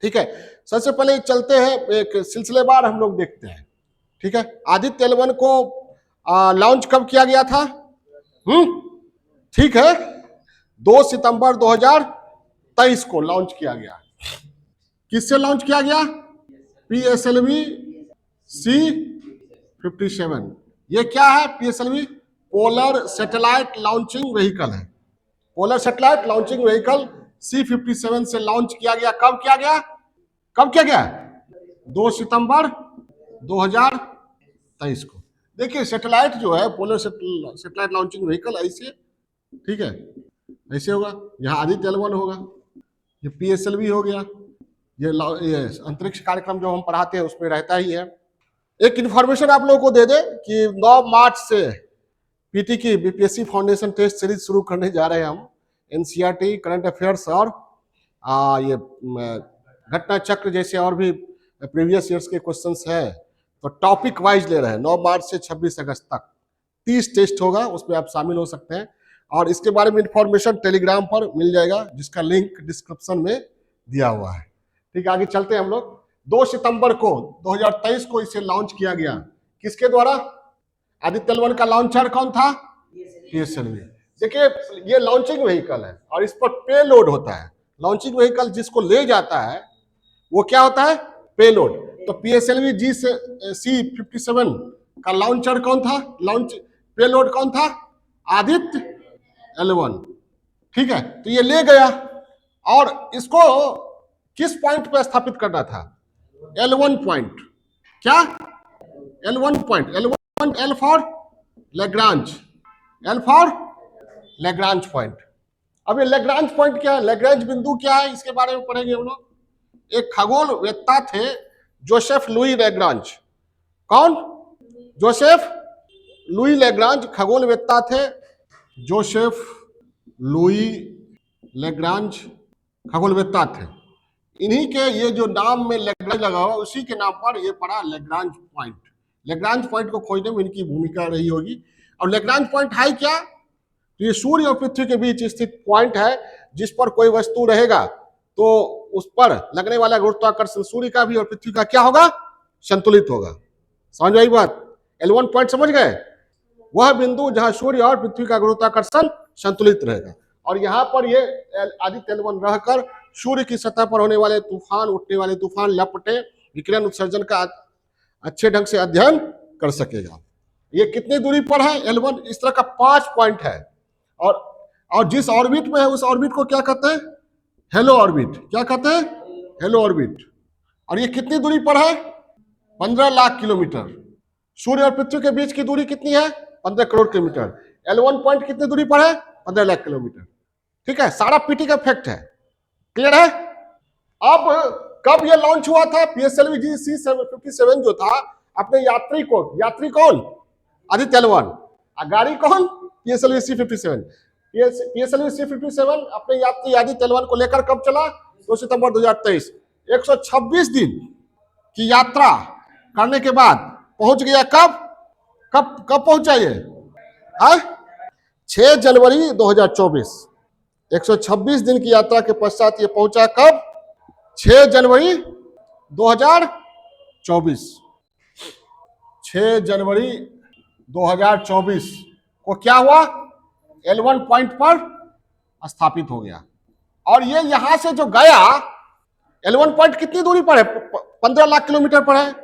ठीक है। सबसे पहले चलते हैं, एक सिलसिलेवार हम लोग देखते हैं, ठीक है। आदित्य L1 को लॉन्च कब किया गया था? ठीक है, 2 सितंबर 2023 को लॉन्च किया गया। किससे लॉन्च किया गया? PSLV C57। ये क्या है? PSLV polar satellite launching vehicle है। Polar satellite launching vehicle C57 से लॉन्च किया गया। कब किया गया? कब किया गया? 2 सितंबर 2023 को। देखिए सैटेलाइट जो है, पोलर सैटेलाइट लॉन्चिंग व्हीकल, ऐसे, ठीक है, ऐसे होगा। यहाँ आदित्य L1 होगा, ये PSLV हो गया, ये अंतरिक्ष कार्यक्रम जो हम पढ़ाते हैं उसमें रहता ही है। एक इन्फॉर्मेशन आप लोगों को दे दे कि 9 मार्च से पीटी की बीपीएससी फाउंडेशन टेस्ट सीरीज शुरू करने जा रहे हैं हम। एनसीईआरटी, करंट अफेयर्स और ये घटना चक्र जैसे और भी प्रीवियस ईयर्स के क्वेश्चंस हैं, तो टॉपिक वाइज ले रहे हैं। 9 मार्च से 26 अगस्त तक 30 टेस्ट होगा, उसमें आप शामिल हो सकते हैं। और इसके बारे में इंफॉर्मेशन टेलीग्राम पर मिल जाएगा, जिसका लिंक डिस्क्रिप्शन में दिया हुआ है। ठीक है, आगे चलते हैं हम लोग। 2 सितंबर को 2023 को इसे लॉन्च किया गया। किसके द्वारा? आदित्य L1 का लॉन्चर कौन था? PSLV। देखिए ये लॉन्चिंग व्हीकल है और इस पर पेलोड होता है। लॉन्चिंग व्हीकल जिसको ले जाता है वो क्या होता है? पेलोड। तो PSLV C57 का लॉन्चर कौन था? पेलोड कौन था? आदित्य L1। ठीक है, तो ये ले गया और इसको किस पॉइंट पे स्थापित करना था? L1 point. क्या? L1 point. L for Lagrange, L for Lagrange point. अब ये लैग्रांज पॉइंट क्या है? लैग्रांज बिंदु क्या है, इसके बारे में पढ़ेंगे हम लोग। एक खगोलवेत्ता थे जोसेफ लुई लैग्रांज। कौन? जोसेफ लुई लैग्रांज खगोलवेत्ता थे। जोसेफ लुई लैग्रांज खगोलवेत्ता थे। इन्हीं के ये जो नाम में लैग्रांज लगा हुआ, उसी के नाम पर ये पड़ा लैग्रांज पॉइंट। लैग्रांज पॉइंट को खोजने में इनकी भूमिका रही होगी। और लैग्रांज पॉइंट है क्या? तो ये सूर्य और पृथ्वी के बीच स्थित पॉइंट है, जिस पर कोई वस्तु रहेगा तो उस पर लगने वाला गुरुत्वाकर्षण सूर्य का भी और पृथ्वी का क्या होगा? संतुलित होगा। समझ आई बात? L1 पॉइंट समझ गए? वह बिंदु जहां सूर्य और पृथ्वी का गुरुत्वाकर्षण संतुलित रहेगा। और यहाँ पर ये आदित्य L1 रहकर सूर्य की सतह पर होने वाले तूफान, उठने वाले तूफान, लपटे, विकिरण उत्सर्जन का अच्छे ढंग से अध्ययन कर सकेगा। ये कितनी दूरी पर है? L1 इस तरह का 5 पॉइंट है। और जिस ऑर्बिट में है उस ऑर्बिट को क्या कहते हैं? Hello orbit. क्या कहते हैं? Hello orbit. और ये कितनी दूरी पर है? 15 लाख किलोमीटर। सूर्य और पृथ्वी के बीच की दूरी कितनी है? 15 करोड़ किलोमीटर। L1 पॉइंट कितनी दूरी पर है? 15 लाख किलोमीटर। ठीक है, सारा पीटी का इफेक्ट है। क्लियर है? अब कब ये लॉन्च हुआ था PSLV GC57 जो था, अपने यात्री कौन? आदित्य L1। गाड़ी कौन? PSLV C57। PSLV C57 अपने यात्री आदित्य L1 को लेकर कब चला? 2 सितंबर 2023। 126 दिन की यात्रा करने के बाद पहुंच गया कब पहुंचा ये? 6 जनवरी 2024। 126 दिन की यात्रा के पश्चात ये पहुंचा कब? 6 जनवरी 2024। 6 जनवरी 2024 को क्या हुआ? L1 पॉइंट पर स्थापित हो गया। और ये यहां से जो गया, L1 पॉइंट कितनी दूरी पर है? 15 लाख किलोमीटर पर है।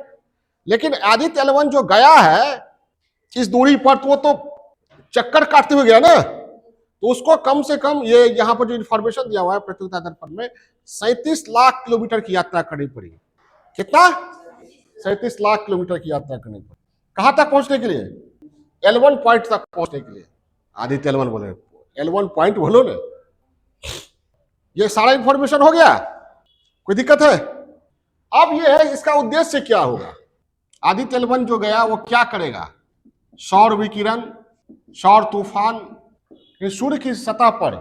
लेकिन आदित्य L1 जो गया है इस दूरी पर, तो वो तो चक्कर काटते हुए गया ना, तो उसको कम से कम, ये यहां पर जो इंफॉर्मेशन दिया हुआ है प्रतियोगिता दर्पण में, 37 लाख किलोमीटर की यात्रा करनी पड़ी। कितना? 37 लाख किलोमीटर की यात्रा करनी पड़ी। कहां तक पहुंचने के लिए? L1 पॉइंट तक पहुंचने के लिए। आदित्य L1 बोले, L1 पॉइंट बोलो ना। ये सारा इंफॉर्मेशन हो गया, कोई दिक्कत है? अब ये है, इसका उद्देश्य क्या होगा? आदित्य L1 जो गया वो क्या करेगा? सौर विकिरण, सौर तूफान, सूर्य की सतह पर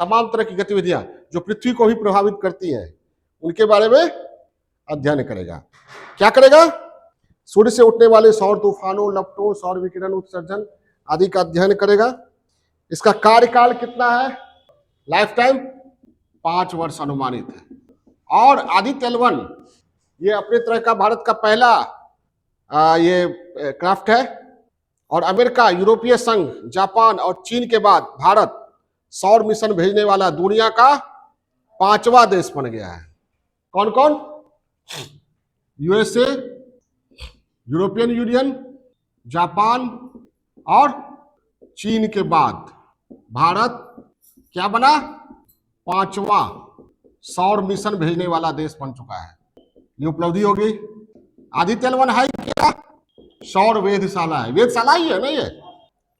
तमाम तरह की गतिविधियां जो पृथ्वी को भी प्रभावित करती हैं, उनके बारे में अध्ययन करेगा। क्या करेगा? सूर्य से उठने वाले सौर तूफानों, लपटों, सौर विकिरण उत्सर्जन आदि का अध्ययन करेगा। इसका कार्यकाल कितना है? लाइफ टाइम 5 वर्ष अनुमानित है। और आदित्य L1 ये अपने तरह का भारत का पहला ये क्राफ्ट है। और अमेरिका, यूरोपीय संघ, जापान और चीन के बाद भारत सौर मिशन भेजने वाला दुनिया का 5वां देश बन गया है। कौन कौन? USA, यूरोपियन यूनियन, जापान और चीन के बाद भारत क्या बना? 5वां सौर मिशन भेजने वाला देश बन चुका है। ये उपलब्धि हो गई। आदित्य L1 है क्या? सौर वेधशाला है। वेधशाला ही है ना ये,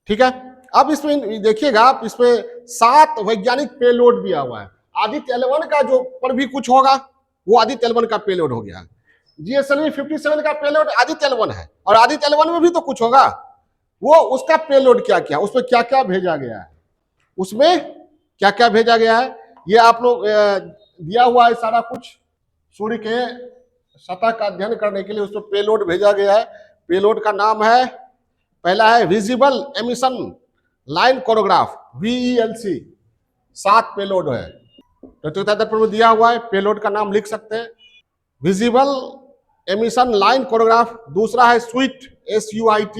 ठीक है। अब इसमें देखिएगा आप, इसमें 7 वैज्ञानिक पेलोड दिया हुआ है। आदित्य L1 का जो पर भी कुछ होगा वो आदित्य L1 का पेलोड हो गया। GSLV 57 का पेलोड आदित्य L1 है, और आदित्य L1 में भी तो कुछ होगा। वो उसका पेलोड क्या क्या, उसमें क्या क्या भेजा गया है, उसमें क्या क्या भेजा गया है, ये आप लोग दिया हुआ है सारा कुछ। सूर्य के सतह का अध्ययन करने के लिए उसमें पेलोड भेजा गया है। पेलोड का नाम है, पहला है visible emission line coronagraph, VELC। 7 payload है, प्रतियोगिता दर्पण में दिया हुआ है। पेलोड का नाम लिख सकते हैं, विजिबल एमिशन लाइन कोरोग्राफ। दूसरा है SUIT, SUIT।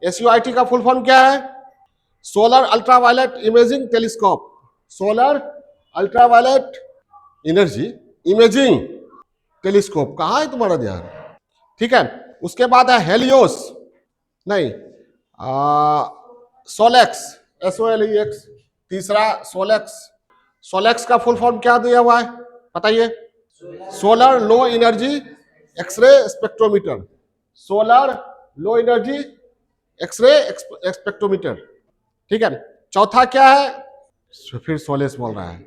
SUIT का फुल फॉर्म क्या है? Solar ultraviolet imaging telescope. Solar ultraviolet energy imaging telescope. कहाँ है तुम्हारा ध्यान? ठीक है। उसके बाद है हेलियोस, नहीं, सोलेक्स, SOLEX। तीसरा सोलेक्स। सोलेक्स का फुल फॉर्म क्या दिया हुआ है बताइए? Solar low energy x-ray spectrometer. Solar low energy x-ray spectrometer, ठीक है। चौथा क्या है? फिर सोलेस बोल रहा है,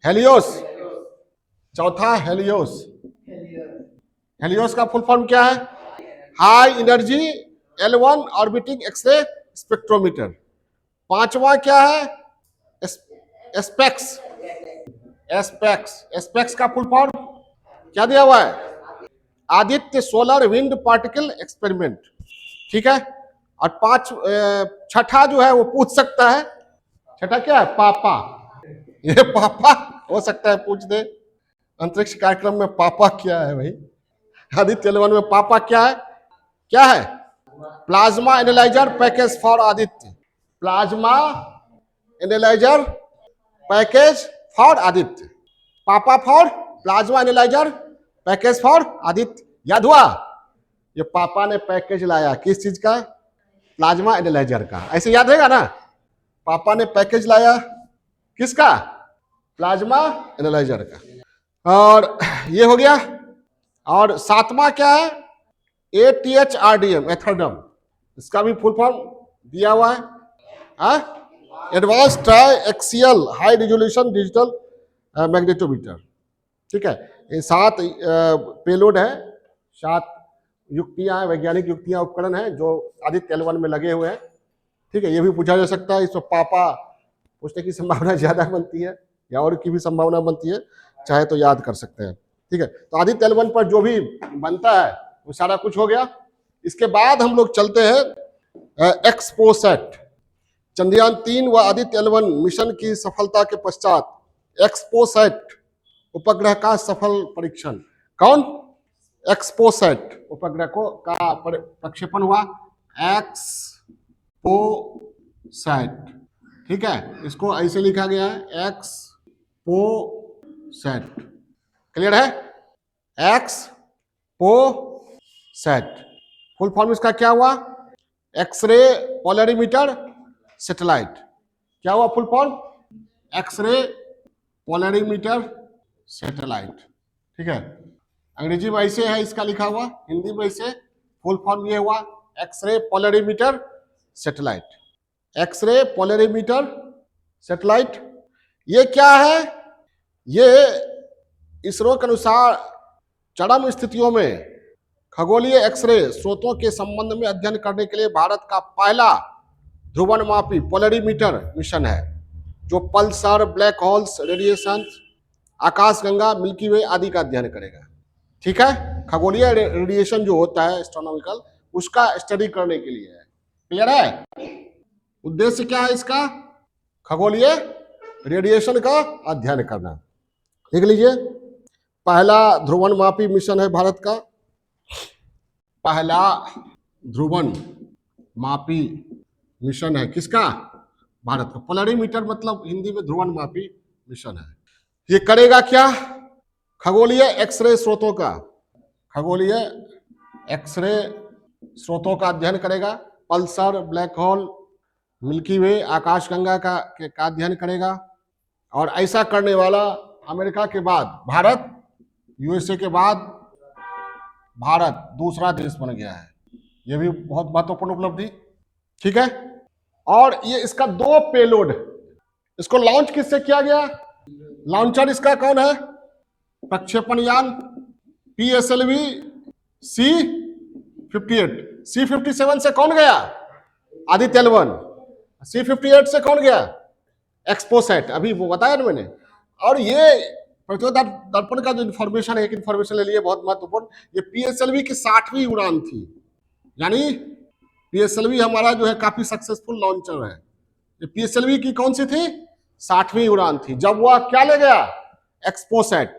हेलियोस। चौथा हेलियोस। हेलियोस का फुल फॉर्म क्या है? High energy L1 orbiting x-ray spectrometer. पांचवा क्या है? एस्पेक्स। एस्पेक्स का फुल फॉर्म क्या दिया हुआ है? Aditya solar wind particle experiment, ठीक है। और छठा जो है वो पूछ सकता है, छठा क्या है? पापा। ये पापा हो सकता है पूछ दे, अंतरिक्ष कार्यक्रम में पापा क्या है भाई? आदित्य L1 में पापा क्या है? क्या है? Plasma analyser package for Aditya. Plasma analyser package for Aditya. PAPA for plasma analyser package for Aditya. याद हुआ? ये पापा ने पैकेज लाया किस चीज का? प्लाज्मा एनालाइजर का। ऐसे याद रहेगा ना? पापा ने पैकेज लाया किसका? प्लाज्मा एनालाइजर का। और ये हो गया। और 7वां क्या है? ATHRDM, एथरडम। इसका भी फुल फॉर्म दिया हुआ है, advance try axial high resolution digital magnetometer. ठीक है, ये 7 पेलोड है, 7 युक्तियां, वैज्ञानिक युक्तियां, उपकरण हैं जो आदित्य L1 में लगे हुए हैं। ठीक है, ये भी पूछा जा सकता है, इसमें पापा पूछने की संभावना ज्यादा बनती है या और की भी संभावना बनती है, चाहे तो याद कर सकते हैं। ठीक है, तो आदित्य L1 पर जो भी बनता है वो सारा कुछ हो गया। इसके बाद हम लोग चलते हैं एक्सपोसैट। चंद्रयान 3 व आदित्य L1 मिशन की सफलता के पश्चात एक्सपोसैट उपग्रह का सफल परीक्षण, कौन? एक्सपोसैट उपग्रह को का प्रक्षेपण हुआ, एक्सपोसैट। ठीक है, इसको ऐसे लिखा गया है एक्सपोसैट। क्लियर है? एक्सपोसैट फुल फॉर्म इसका क्या हुआ? X-ray polarimeter satellite. क्या हुआ full form? X-ray polarimeter satellite. ठीक है, अंग्रेजी में ऐसे है इसका लिखा हुआ, हिंदी में ऐसे फुल फॉर्म ये हुआ x-ray polarimeter satellite. X-ray polarimeter satellite ये क्या है? ये इसरो के अनुसार चरम स्थितियों में खगोलीय एक्सरे स्रोतों के संबंध में अध्ययन करने के लिए भारत का पहला ध्रुवणमापी पोलरीमीटर मिशन है, जो पल्सर, ब्लैक होल्स, रेडिएशन, आकाशगंगा, मिल्की वे आदि का अध्ययन करेगा। ठीक है, खगोलीय रेडिएशन जो होता है एस्ट्रोनॉमिकल, उसका स्टडी करने के लिए है। क्लियर है? उद्देश्य क्या है इसका? खगोलीय रेडिएशन का अध्ययन करना। देख लीजिए, पहला ध्रुवणमापी मिशन है भारत का, पहला ध्रुवणमापी मिशन है किसका? भारत का। पोलरीमीटर मतलब हिंदी में ध्रुवणमापी मिशन है। ये करेगा क्या? खगोलीय एक्सरे स्रोतों का, खगोलीय एक्सरे स्रोतों का अध्ययन करेगा, पल्सर, ब्लैक होल, मिल्की वे, आकाशगंगा का अध्ययन करेगा। और ऐसा करने वाला अमेरिका के बाद भारत, यूएसए के बाद भारत दूसरा देश बन गया है। यह भी बहुत महत्वपूर्ण उपलब्धि। ठीक है, और ये इसका 2 पेलोड, इसको लॉन्च किससे किया गया? लॉन्चर इसका कौन है? प्रक्षेपण यान PSLV C-58। C-57 से कौन गया? आदित्य L1। C-58 से कौन गया? एक्सपोसैट, अभी वो बताया ना मैंने। और ये प्रतियोगिता दर्पण का जो इन्फॉर्मेशन है, एक इन्फॉर्मेशन ले लिए बहुत महत्वपूर्ण, ये PSLV की 60वीं उड़ान थी। यानी PSLV हमारा जो है काफी सक्सेसफुल लॉन्चर है। ये PSLV की कौन सी थी? 60वीं उड़ान थी, जब वह क्या ले गया? एक्सपोसैट।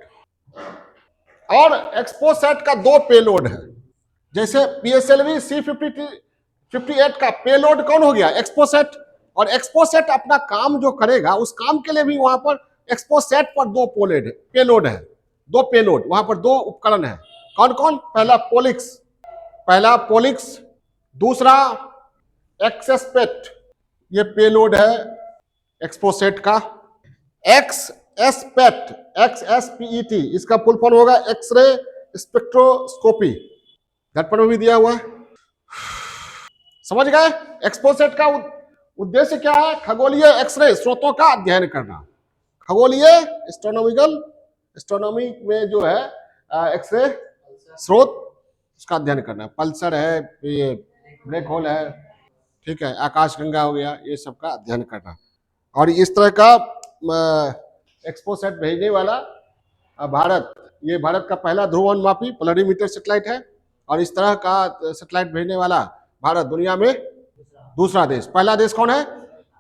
और एक्सपोसैट का 2 पेलोड है। जैसे PSLV C-58 का पेलोड कौन हो गया? एक्सपोसैट। और एक्सपोसैट अपना काम जो करेगा उस काम के लिए भी वहां पर एक्सपोसैट पर 2 पेलोड है, 2 पेलोड, वहां पर 2 उपकरण है। कौन कौन? पहला पोलिक्स, दूसरा एक्सएसपेट। ये पेलोड है एक्सपोसैट का। XSPET इसका फुल फॉर्म होगा एक्सरे स्पेक्ट्रोस्कोपी। दर्पण में भी दिया हुआ है, समझ गए? एक्सपोसैट का उद्देश्य क्या है? खगोलीय एक्सरे स्रोतों का अध्ययन करना। खगोलीय एस्ट्रोनॉमी में जो है एक्सरे स्रोत, उसका अध्ययन करना। पल्सर है, ये ब्लैक होल है, ठीक है, आकाशगंगा हो गया, ये सब का अध्ययन करना। और इस तरह का एक्सपोसैट भेजने वाला भारत, ये भारत का पहला ध्रुवणमापी पोलरीमीटर सैटेलाइट है। और इस तरह का सैटेलाइट भेजने वाला भारत दुनिया में दूसरा देश। पहला देश कौन है?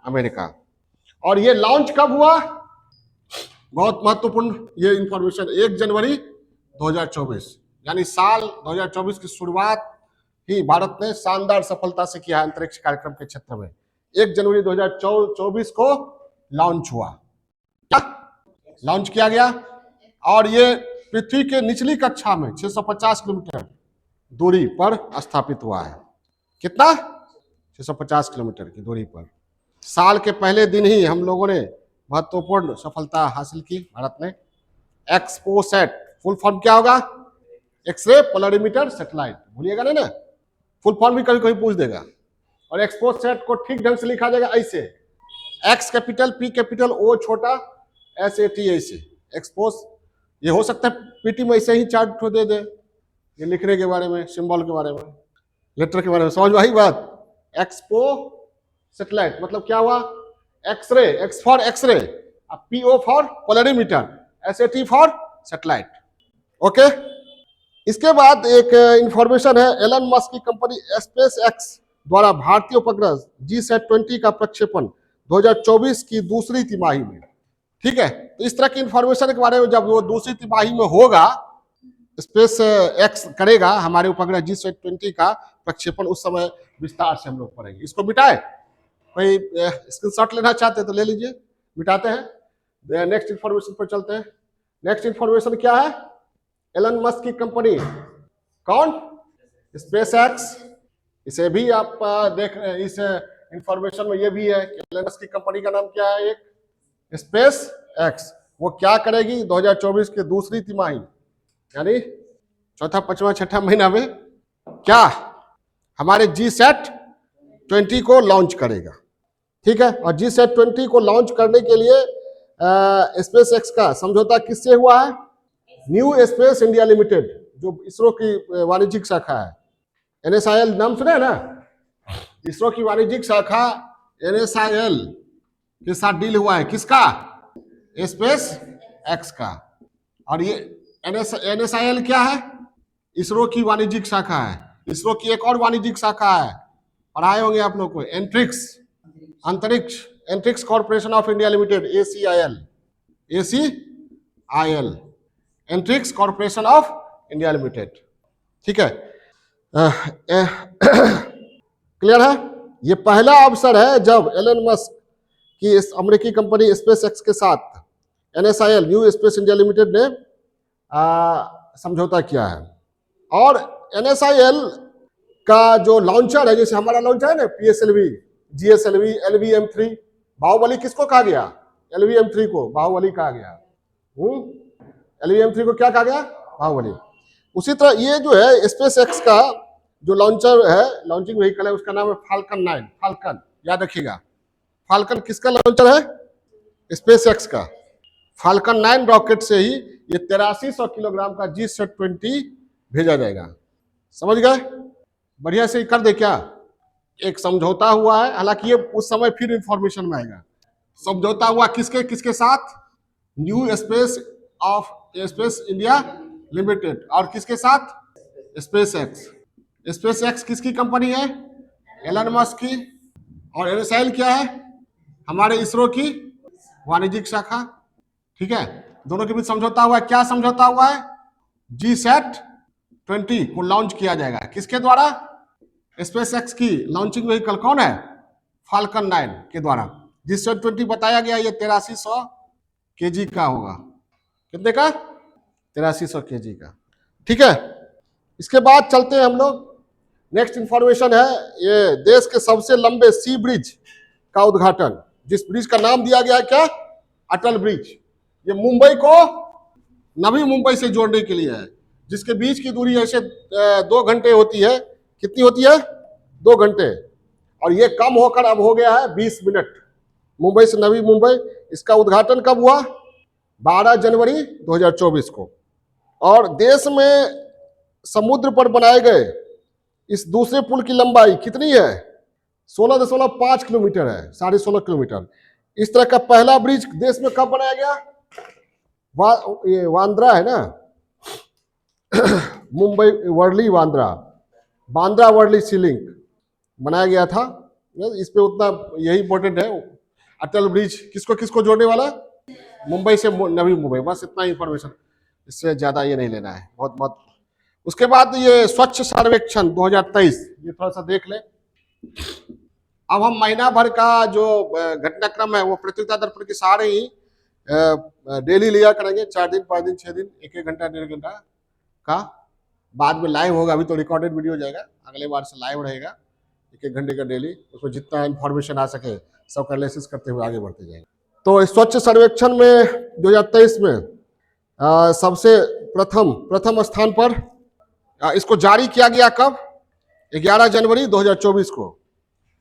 अमेरिका। और ये लॉन्च कब हुआ? बहुत महत्वपूर्ण ये इंफॉर्मेशन, 1 जनवरी 2024, यानी साल 2024 की शुरुआत ही भारत ने शानदार सफलता से किया अंतरिक्ष कार्यक्रम के क्षेत्र में। 1 जनवरी 2024 को लॉन्च हुआ। क्या लॉन्च किया गया? और ये पृथ्वी के निचली कक्षा में 650 किलोमीटर दूरी पर स्थापित हुआ है। कितना? 650 किलोमीटर की दूरी पर। साल के पहले दिन ही हम लोगों ने महत्वपूर्ण सफलता हासिल की, भारत ने। एक्सपोसैट फुल फॉर्म क्या होगा? X-ray polarimeter satellite. भूलिएगा नहीं ना, फुल फॉर्म भी कभी कभी पूछ देगा। और एक्सपोसैट को ठीक ढंग से लिखा जाएगा ऐसे, एक्स कैपिटल, पी कैपिटल, ओ छोटा, एस ए टी ऐसे एक्सपोज। ये हो सकता है पीटी में ऐसे ही चार्ट दे दे, ये लिखने के बारे में, सिंबल के बारे में, लेटर के बारे में, समझ में आई बात। एक्सपो सैटेलाइट मतलब क्या हुआ, x-ray, X for x-ray, PO for polarimeter, S A T for satellite. Okay, इसके बाद एक इंफॉर्मेशन है, एलन मस्क की कंपनी स्पेस एक्स द्वारा भारतीय उपग्रह GSAT-20 का प्रक्षेपण 2024 की दूसरी तिमाही में। ठीक है, तो इस तरह की इंफॉर्मेशन के बारे में जब वो दूसरी तिमाही में होगा, स्पेस एक्स करेगा हमारे उपग्रह GSAT-20 का प्रक्षेपण, उस समय विस्तार से हम लोग पढ़ेंगे। इसको मिटाए, कोई स्क्रीनशॉट लेना चाहते हैं तो ले लीजिए, मिटाते हैं। नेक्स्ट इंफॉर्मेशन पर चलते हैं। नेक्स्ट इंफॉर्मेशन क्या है, एलन मस्क की कंपनी, कौन, स्पेस एक्स। इसे भी आप देख रहे हैं, इस इंफॉर्मेशन में ये भी है कि एलन मस्क की कंपनी का नाम क्या है, एक स्पेस एक्स। वो क्या करेगी 2024 की दूसरी तिमाही, यानी चौथा, पांचवा, छठा महीना में क्या हमारे GSAT-20 को लॉन्च करेगा। ठीक है, और GSAT-20 को लॉन्च करने के लिए स्पेस एक्स का समझौता किससे हुआ है, न्यू स्पेस इंडिया लिमिटेड, जो इसरो की वाणिज्यिक शाखा है। NSIL नाम सुने ना, इसरो की वाणिज्यिक शाखा NSIL के साथ डील हुआ है, किसका, स्पेस एक्स का। और ये NSIL क्या है, इसरो की वाणिज्यिक शाखा है। इसरो की एक और वाणिज्यिक शाखा है, पढ़ाए होंगे आप लोग को, अंतरिक्ष corporation of India limited, ACIL, Antrix corporation of India limited. ठीक है, क्लियर है। ये पहला अवसर है जब एलन मस्क की इस अमेरिकी कंपनी स्पेस एक्स के साथ NSIL, new space India limited ने समझौता किया है। और NSIL का जो लॉन्चर है, जैसे हमारा लॉन्चर है ना, PSLV, GSLV, LV-M3, बाहुबली किसको कहा गया, LV-M3 को बाहुबली कहा गया। LV-M3 को क्या कहा गया, बाहुबली। उसी तरह ये जो है स्पेस एक्स का जो लॉन्चर है, लॉन्चिंग व्हीकल है, उसका नाम है फाल्कन 9। फाल्कन याद रखिएगा, फाल्कन किसका लॉन्चर है, स्पेस एक्स का। फाल्कन 9 रॉकेट से ही ये 8300 किलोग्राम का GSAT-20 भेजा जाएगा। समझ गए, बढ़िया से कर दे क्या, एक समझौता हुआ है, हालांकि ये उस समय फिर इंफॉर्मेशन में आएगा। समझौता हुआ किसके किसके साथ, न्यू स्पेस इंडिया लिमिटेड, और किसके साथ, स्पेस एक्स। स्पेस एक्स किसकी कंपनी है, एलन मस्क की, और NSIL क्या है, हमारे इसरो की वाणिज्यिक शाखा। ठीक है, दोनों के बीच समझौता हुआ है। क्या समझौता हुआ है, GSAT-20 को लॉन्च किया जाएगा, किसके द्वारा, स्पेस एक्स की लॉन्चिंग व्हीकल कौन है, फाल्कन 9 के द्वारा। GSAT-20 बताया गया ये 8300 kg का होगा, कितने का, 8300 kg का। ठीक है, इसके बाद चलते हैं हम लोग, नेक्स्ट इंफॉर्मेशन है, ये देश के सबसे लंबे सी ब्रिज का उद्घाटन, जिस ब्रिज का नाम दिया गया है क्या, अटल ब्रिज। ये मुंबई को नवी मुंबई से जोड़ने के लिए है, जिसके बीच की दूरी ऐसे 2 घंटे होती है, कितनी होती है, 2 घंटे, और ये कम होकर अब हो गया है 20 मिनट, मुंबई से नवी मुंबई। इसका उद्घाटन कब हुआ, 12 जनवरी 2024 को। और देश में समुद्र पर बनाए गए इस दूसरे पुल की लंबाई कितनी है, 16.5 किलोमीटर है, 16.5 किलोमीटर। इस तरह का पहला ब्रिज देश में कब बनाया गया, ये बांद्रा है ना, मुंबई वर्ली बांद्रा वर्ली सी लिंक बनाया गया था। इस पे उतना यही इंपॉर्टेंट है, अटल ब्रिज किसको किसको जोड़ने वाला, मुंबई से नवी मुंबई, बस इतना इंफॉर्मेशन, इससे ज्यादा ये नहीं लेना है, बहुत बहुत। उसके बाद ये स्वच्छ सर्वेक्षण 2023, ये थोड़ा सा देख ले। अब हम महीना भर का जो घटनाक्रम है वो प्रतियोगिता दर्पण के सहारे ही डेली लिया करेंगे, 4 दिन 5 दिन 6 दिन, 1-1 घंटा 1.5 घंटा का। बाद में लाइव होगा, अभी तो रिकॉर्डेड वीडियो हो जाएगा, अगले बार से लाइव रहेगा 1-1 घंटे का डेली, उसमें जितना इंफॉर्मेशन आ सके सब एनालिसिस करते हुए आगे बढ़ते जाएंगे। तो स्वच्छ सर्वेक्षण में 2023 में सबसे प्रथम स्थान पर इसको जारी किया गया कब, 11 जनवरी 2024 को।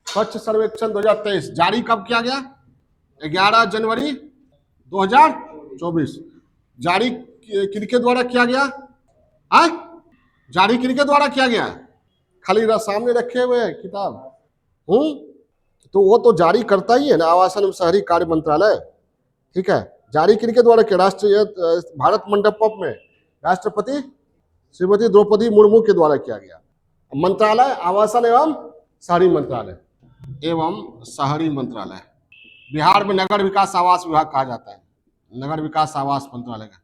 स्वच्छ सर्वेक्षण 2023 जारी कब किया गया, 11 जनवरी 2024 जारी किनके द्वारा किया गया? हाँ, जारी किनके द्वारा किया गया? खाली सामने रखे हुए हैं किताब। तो वो तो जारी करता ही है ना, आवासन एवं शहरी कार्य मंत्रालय। ठीक है, जारी किनके द्वारा किया? राष्ट्रीय भारत मंडपम में राष्ट्रपति श्रीमती द्रौपदी मुर्मू के द्वारा किया गया। मंत्रालय आवासन एवं शहरी मंत्रालय बिहार में नगर विकास आवास विभाग कहा जाता है, नगर विकास आवास मंत्रालय का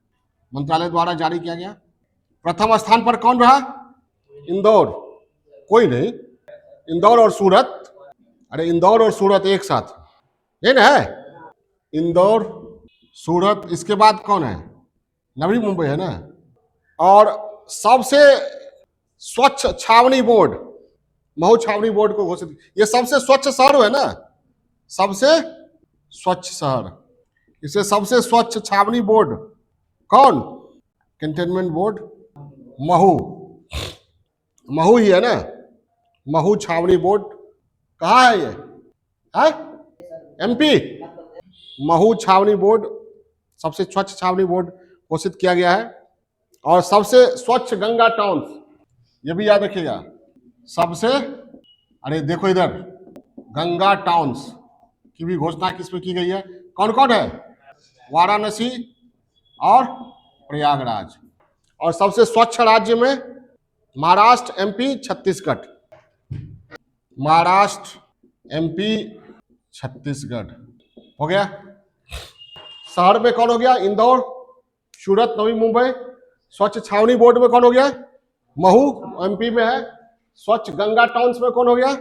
मंत्रालय द्वारा जारी किया गया। प्रथम स्थान पर कौन रहा? इंदौर। कोई नहीं, इंदौर और सूरत। अरे इंदौर और सूरत एक साथ, ये ना है, इंदौर सूरत। इसके बाद कौन है? नवी मुंबई है ना। और सबसे स्वच्छ छावनी बोर्ड, महू छावनी बोर्ड को घोषित, ये सबसे स्वच्छ शहर है ना, सबसे स्वच्छ शहर। इसे सबसे स्वच्छ छावनी बोर्ड कौन? कंटेनमेंट बोर्ड महू, महू ही है ना, महू छावनी बोर्ड। कहाँ है ये? है एमपी। महू छावनी बोर्ड सबसे स्वच्छ छावनी बोर्ड घोषित किया गया है। और सबसे स्वच्छ गंगा टाउन, ये भी याद रखिएगा, सबसे, अरे देखो इधर, गंगा टाउन्स की भी घोषणा किसमें की गई है? कौन कौन है? वाराणसी और प्रयागराज। और सबसे स्वच्छ राज्य में महाराष्ट्र, एमपी, छत्तीसगढ़। महाराष्ट्र, एमपी, छत्तीसगढ़ हो गया। शहर में कौन हो गया? इंदौर, सूरत, नवी मुंबई। स्वच्छ छावनी बोर्ड में कौन हो गया? महू, एमपी में है। स्वच्छ गंगा टाउन्स में कौन हो गया?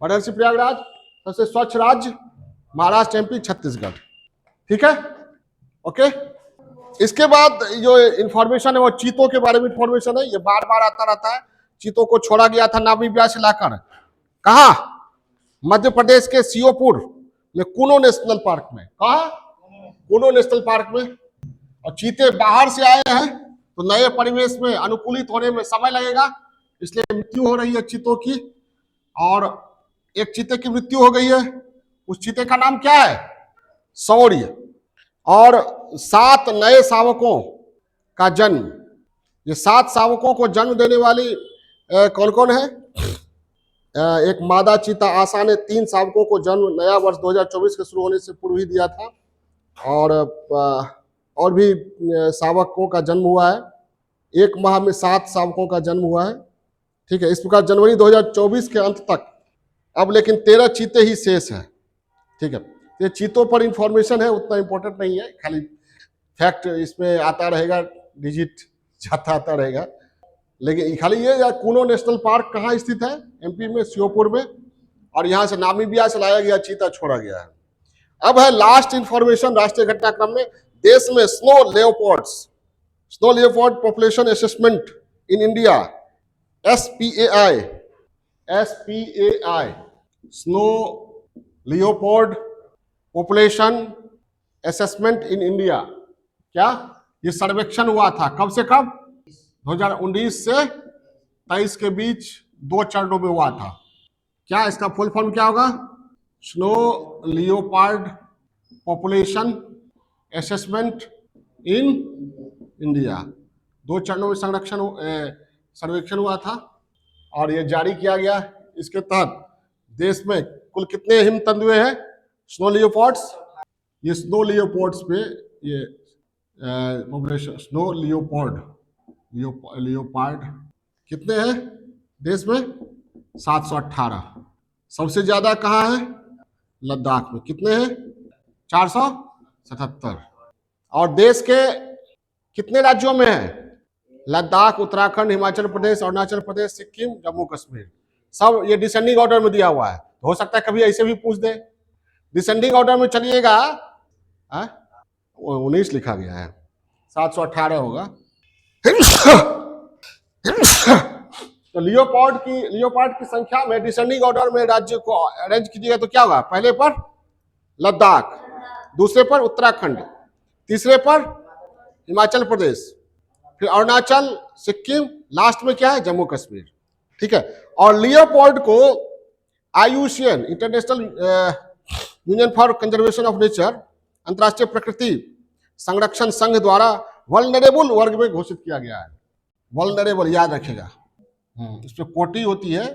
वाराणसी, प्रयागराज। सबसे स्वच्छ राज्य महाराष्ट्र, एमपी, छत्तीसगढ़। ठीक है, ओके। इसके बाद जो इंफॉर्मेशन है वो चीतों के बारे में इंफॉर्मेशन है, ये बार बार आता रहता है। चीतों को छोड़ा गया था नामीबिया से लाकर, कहा? मध्य प्रदेश के सीओपुर में कूनो नेशनल पार्क में। कहा? कूनो नेशनल पार्क में। और चीते बाहर से आए हैं तो नए परिवेश में अनुकूलित होने में समय लगेगा, इसलिए मृत्यु हो रही है चीतों की। और एक चीते की मृत्यु हो गई है, उस चीते का नाम क्या है? शौर्य। और 7 नए शावकों का जन्म। ये 7 शावकों को जन्म देने वाली कौन कौन है? एक मादा चीता आशा ने 3 शावकों को जन्म नया वर्ष 2024 के शुरू होने से पूर्व ही दिया था। और भी शावकों का जन्म हुआ है। 1 माह में 7 शावकों का जन्म हुआ है। ठीक है, इस प्रकार जनवरी 2024 के अंत तक अब लेकिन 13 चीते ही शेष हैं। ठीक है, ये चीतों पर इंफॉर्मेशन है, उतना इंपॉर्टेंट नहीं है, खाली फैक्ट इसमें आता रहेगा, डिजिट जाता आता रहेगा। लेकिन खाली ये कूनो नेशनल पार्क कहाँ स्थित है? एमपी में, श्योपुर में। और यहाँ से नामीबिया से लाया गया चीता छोड़ा गया है। अब है लास्ट इंफॉर्मेशन राष्ट्रीय घटनाक्रम में। देश में snow leopard population assessment in India, SPAI, snow leopard population assessment in India. क्या ये सर्वेक्षण हुआ था? कब से कब? 2019 से 23 के बीच 2 चरणों में हुआ था। क्या इसका फुल फॉर्म क्या होगा? Snow leopard population assessment in India. 2 चरणों में सर्वेक्षण हुआ था और ये जारी किया गया। इसके तहत देश में कुल कितने हिम तेंदुए हैं? Snow leopards. ये स्नो लियोपार्ड्स पे ये पॉपुलेशन स्नो लियोपार्ड कितने हैं देश में? 718। सबसे ज्यादा कहाँ है? लद्दाख में। कितने हैं? 477। और देश के कितने राज्यों में है? लद्दाख, उत्तराखंड, हिमाचल प्रदेश, अरुणाचल प्रदेश, सिक्किम, जम्मू कश्मीर। सब ये डिसेंडिंग ऑर्डर में दिया हुआ है। हो सकता है कभी ऐसे भी पूछ दे। डिसेंडिंग ऑर्डर में चलिएगा, 19 लिखा गया है, 718 होगा। तो लियोपार्ड की संख्या में डिसेंडिंग ऑर्डर में राज्य को अरेंज कीजिएगा तो क्या होगा? पहले पर लद्दाख, दूसरे पर उत्तराखंड, तीसरे पर हिमाचल प्रदेश, फिर अरुणाचल, सिक्किम, लास्ट में क्या है? जम्मू कश्मीर। ठीक है, और लियोपार्ड को IUCN international union for conservation of nature, अंतर्राष्ट्रीय प्रकृति संरक्षण संघ द्वारा वल्नरेबल वर्ग में घोषित किया गया है। वल्नरेबल याद रखेगा, इसमें कोटि होती है,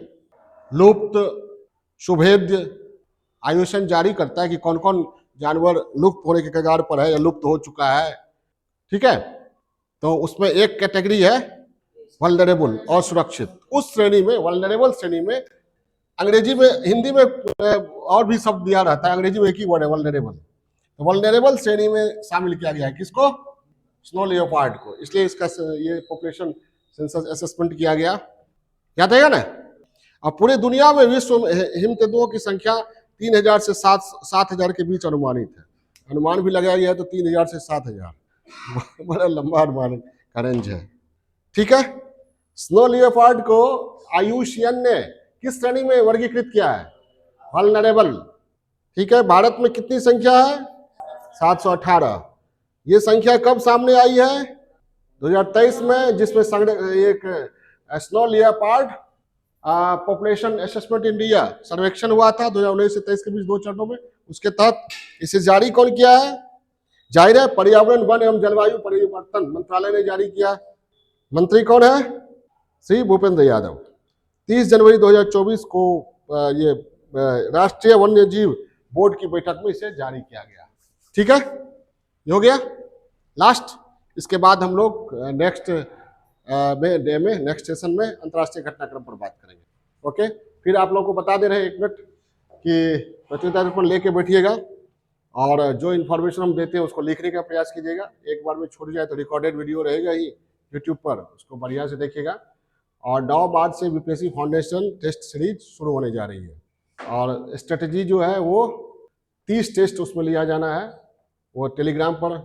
लुप्त, शुभेद्य, आयुषण जारी करता है कि कौन कौन जानवर लुप्त होने के कगार पर है या लुप्त हो चुका है, ठीक है। तो उसमें एक कैटेगरी है वल्नरेबल और सुरक्षित। उस श्रेणी में, वल्नरेबल श्रेणी में, अंग्रेजी में, हिंदी में और भी शब्द दिया रहता है, अंग्रेजी में एक ही वर्ड है वल्नरेबल। तो वल्नरेबल श्रेणी में शामिल किया गया है किसको? स्नो लियोपार्ड को। इसलिए इसका ये पॉपुलेशन सेंसस असेसमेंट किया गया, याद रहेगा ना। अब पूरे दुनिया में विश्व में हिम तेंदुओं की संख्या 3000 से 7,000 के बीच अनुमानित है। अनुमान भी लगाया गया है तो 3000 से 7,000 बड़ा लंबा अनुमान का रेंज है, ठीक है। स्नो लियोपार्ड को आयुषियन ने किस श्रेणी में वर्गीकृत किया है? वल्नरेबल, ठीक है। भारत में कितनी संख्या है? 718। ये संख्या कब सामने आई है? 2023 में, जिसमें एक snow leopard population assessment India सर्वेक्षण हुआ था 2019 से 23 के बीच 2 चरणों में। उसके तहत इसे जारी कौन किया है? जाहिर है पर्यावरण, वन एवं जलवायु परिवर्तन मंत्रालय ने जारी किया। मंत्री कौन है? श्री भूपेंद्र यादव। 30 जनवरी 2024 को ये राष्ट्रीय वन्य जीव बोर्ड की बैठक में इसे जारी किया गया, ठीक है। ये हो गया लास्ट। इसके बाद हम लोग नेक्स्ट नेक्स्ट सेशन में अंतर्राष्ट्रीय घटनाक्रम पर बात करेंगे, ओके। फिर आप लोगों को बता दे रहे हैं 1 मिनट कि प्रतियोगिता दर्पण लेके बैठिएगा और जो इन्फॉर्मेशन हम देते हैं उसको लिखने का प्रयास कीजिएगा। एक बार में छूट जाए तो रिकॉर्डेड वीडियो रहेगा ही यूट्यूब पर, उसको बढ़िया से देखिएगा। और 9 मार्च से बीपीएससी फाउंडेशन टेस्ट सीरीज शुरू होने जा रही है और स्ट्रेटजी जो है वो 30 टेस्ट उसमें लिया जाना है। वो टेलीग्राम पर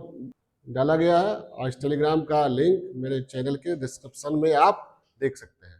डाला गया है और इस टेलीग्राम का लिंक मेरे चैनल के डिस्क्रिप्शन में आप देख सकते हैं।